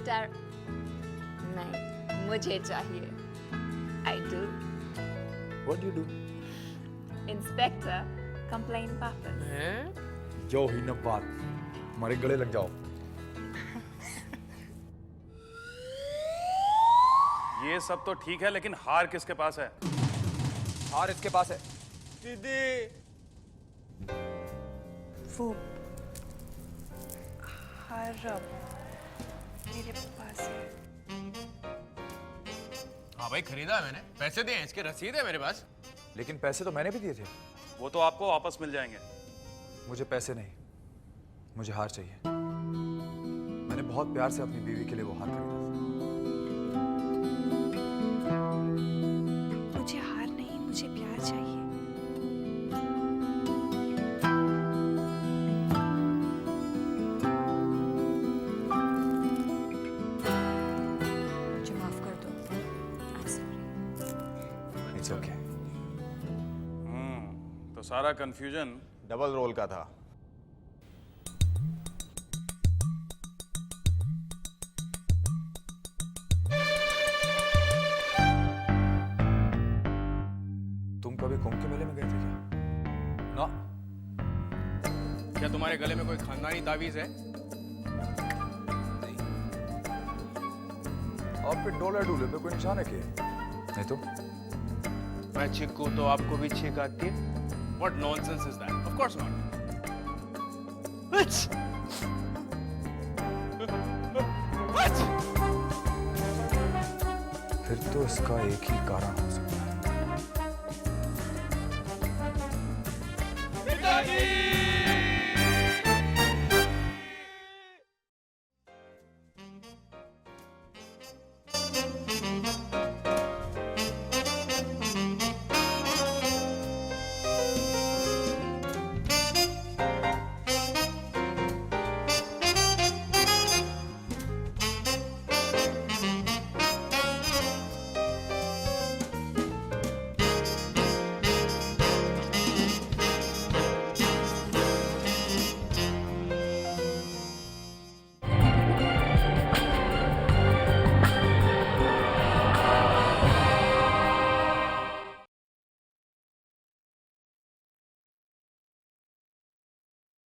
नहीं, मुझे चाहिए। I do. What do you do? Inspector, complain वापस। जो ही न बात, हमारे गले लग जाओ। ये सब तो ठीक है, लेकिन हार किसके पास है? हार इसके पास है। दीदी वो हर मेरे पास है। हाँ भाई खरीदा है मैंने, पैसे दिए हैं, इसके रसीद है मेरे पास। लेकिन पैसे तो मैंने भी दिए थे। वो तो आपको वापस मिल जाएंगे। मुझे पैसे नहीं, मुझे हार चाहिए। मैंने बहुत प्यार से अपनी बीवी के लिए वो हार खरीदा था। मुझे हार नहीं, मुझे प्यार चाहिए। मुझे माफ कर दो। I'm sorry. It's okay. तो सारा कंफ्यूजन डबल रोल का था। तुम कभी कुंभ के मेले में गए थे क्या? ना। क्या तुम्हारे गले में कोई खानदानी तावीज है? आप पे डोले डूले पे कोई निशान है क्या? नहीं तो? मैं छिक्कू तो आपको भी छिक आती? What nonsense is that? Of course not. फिर तो इसका एक ही कारण हो सकता है। पिताजी!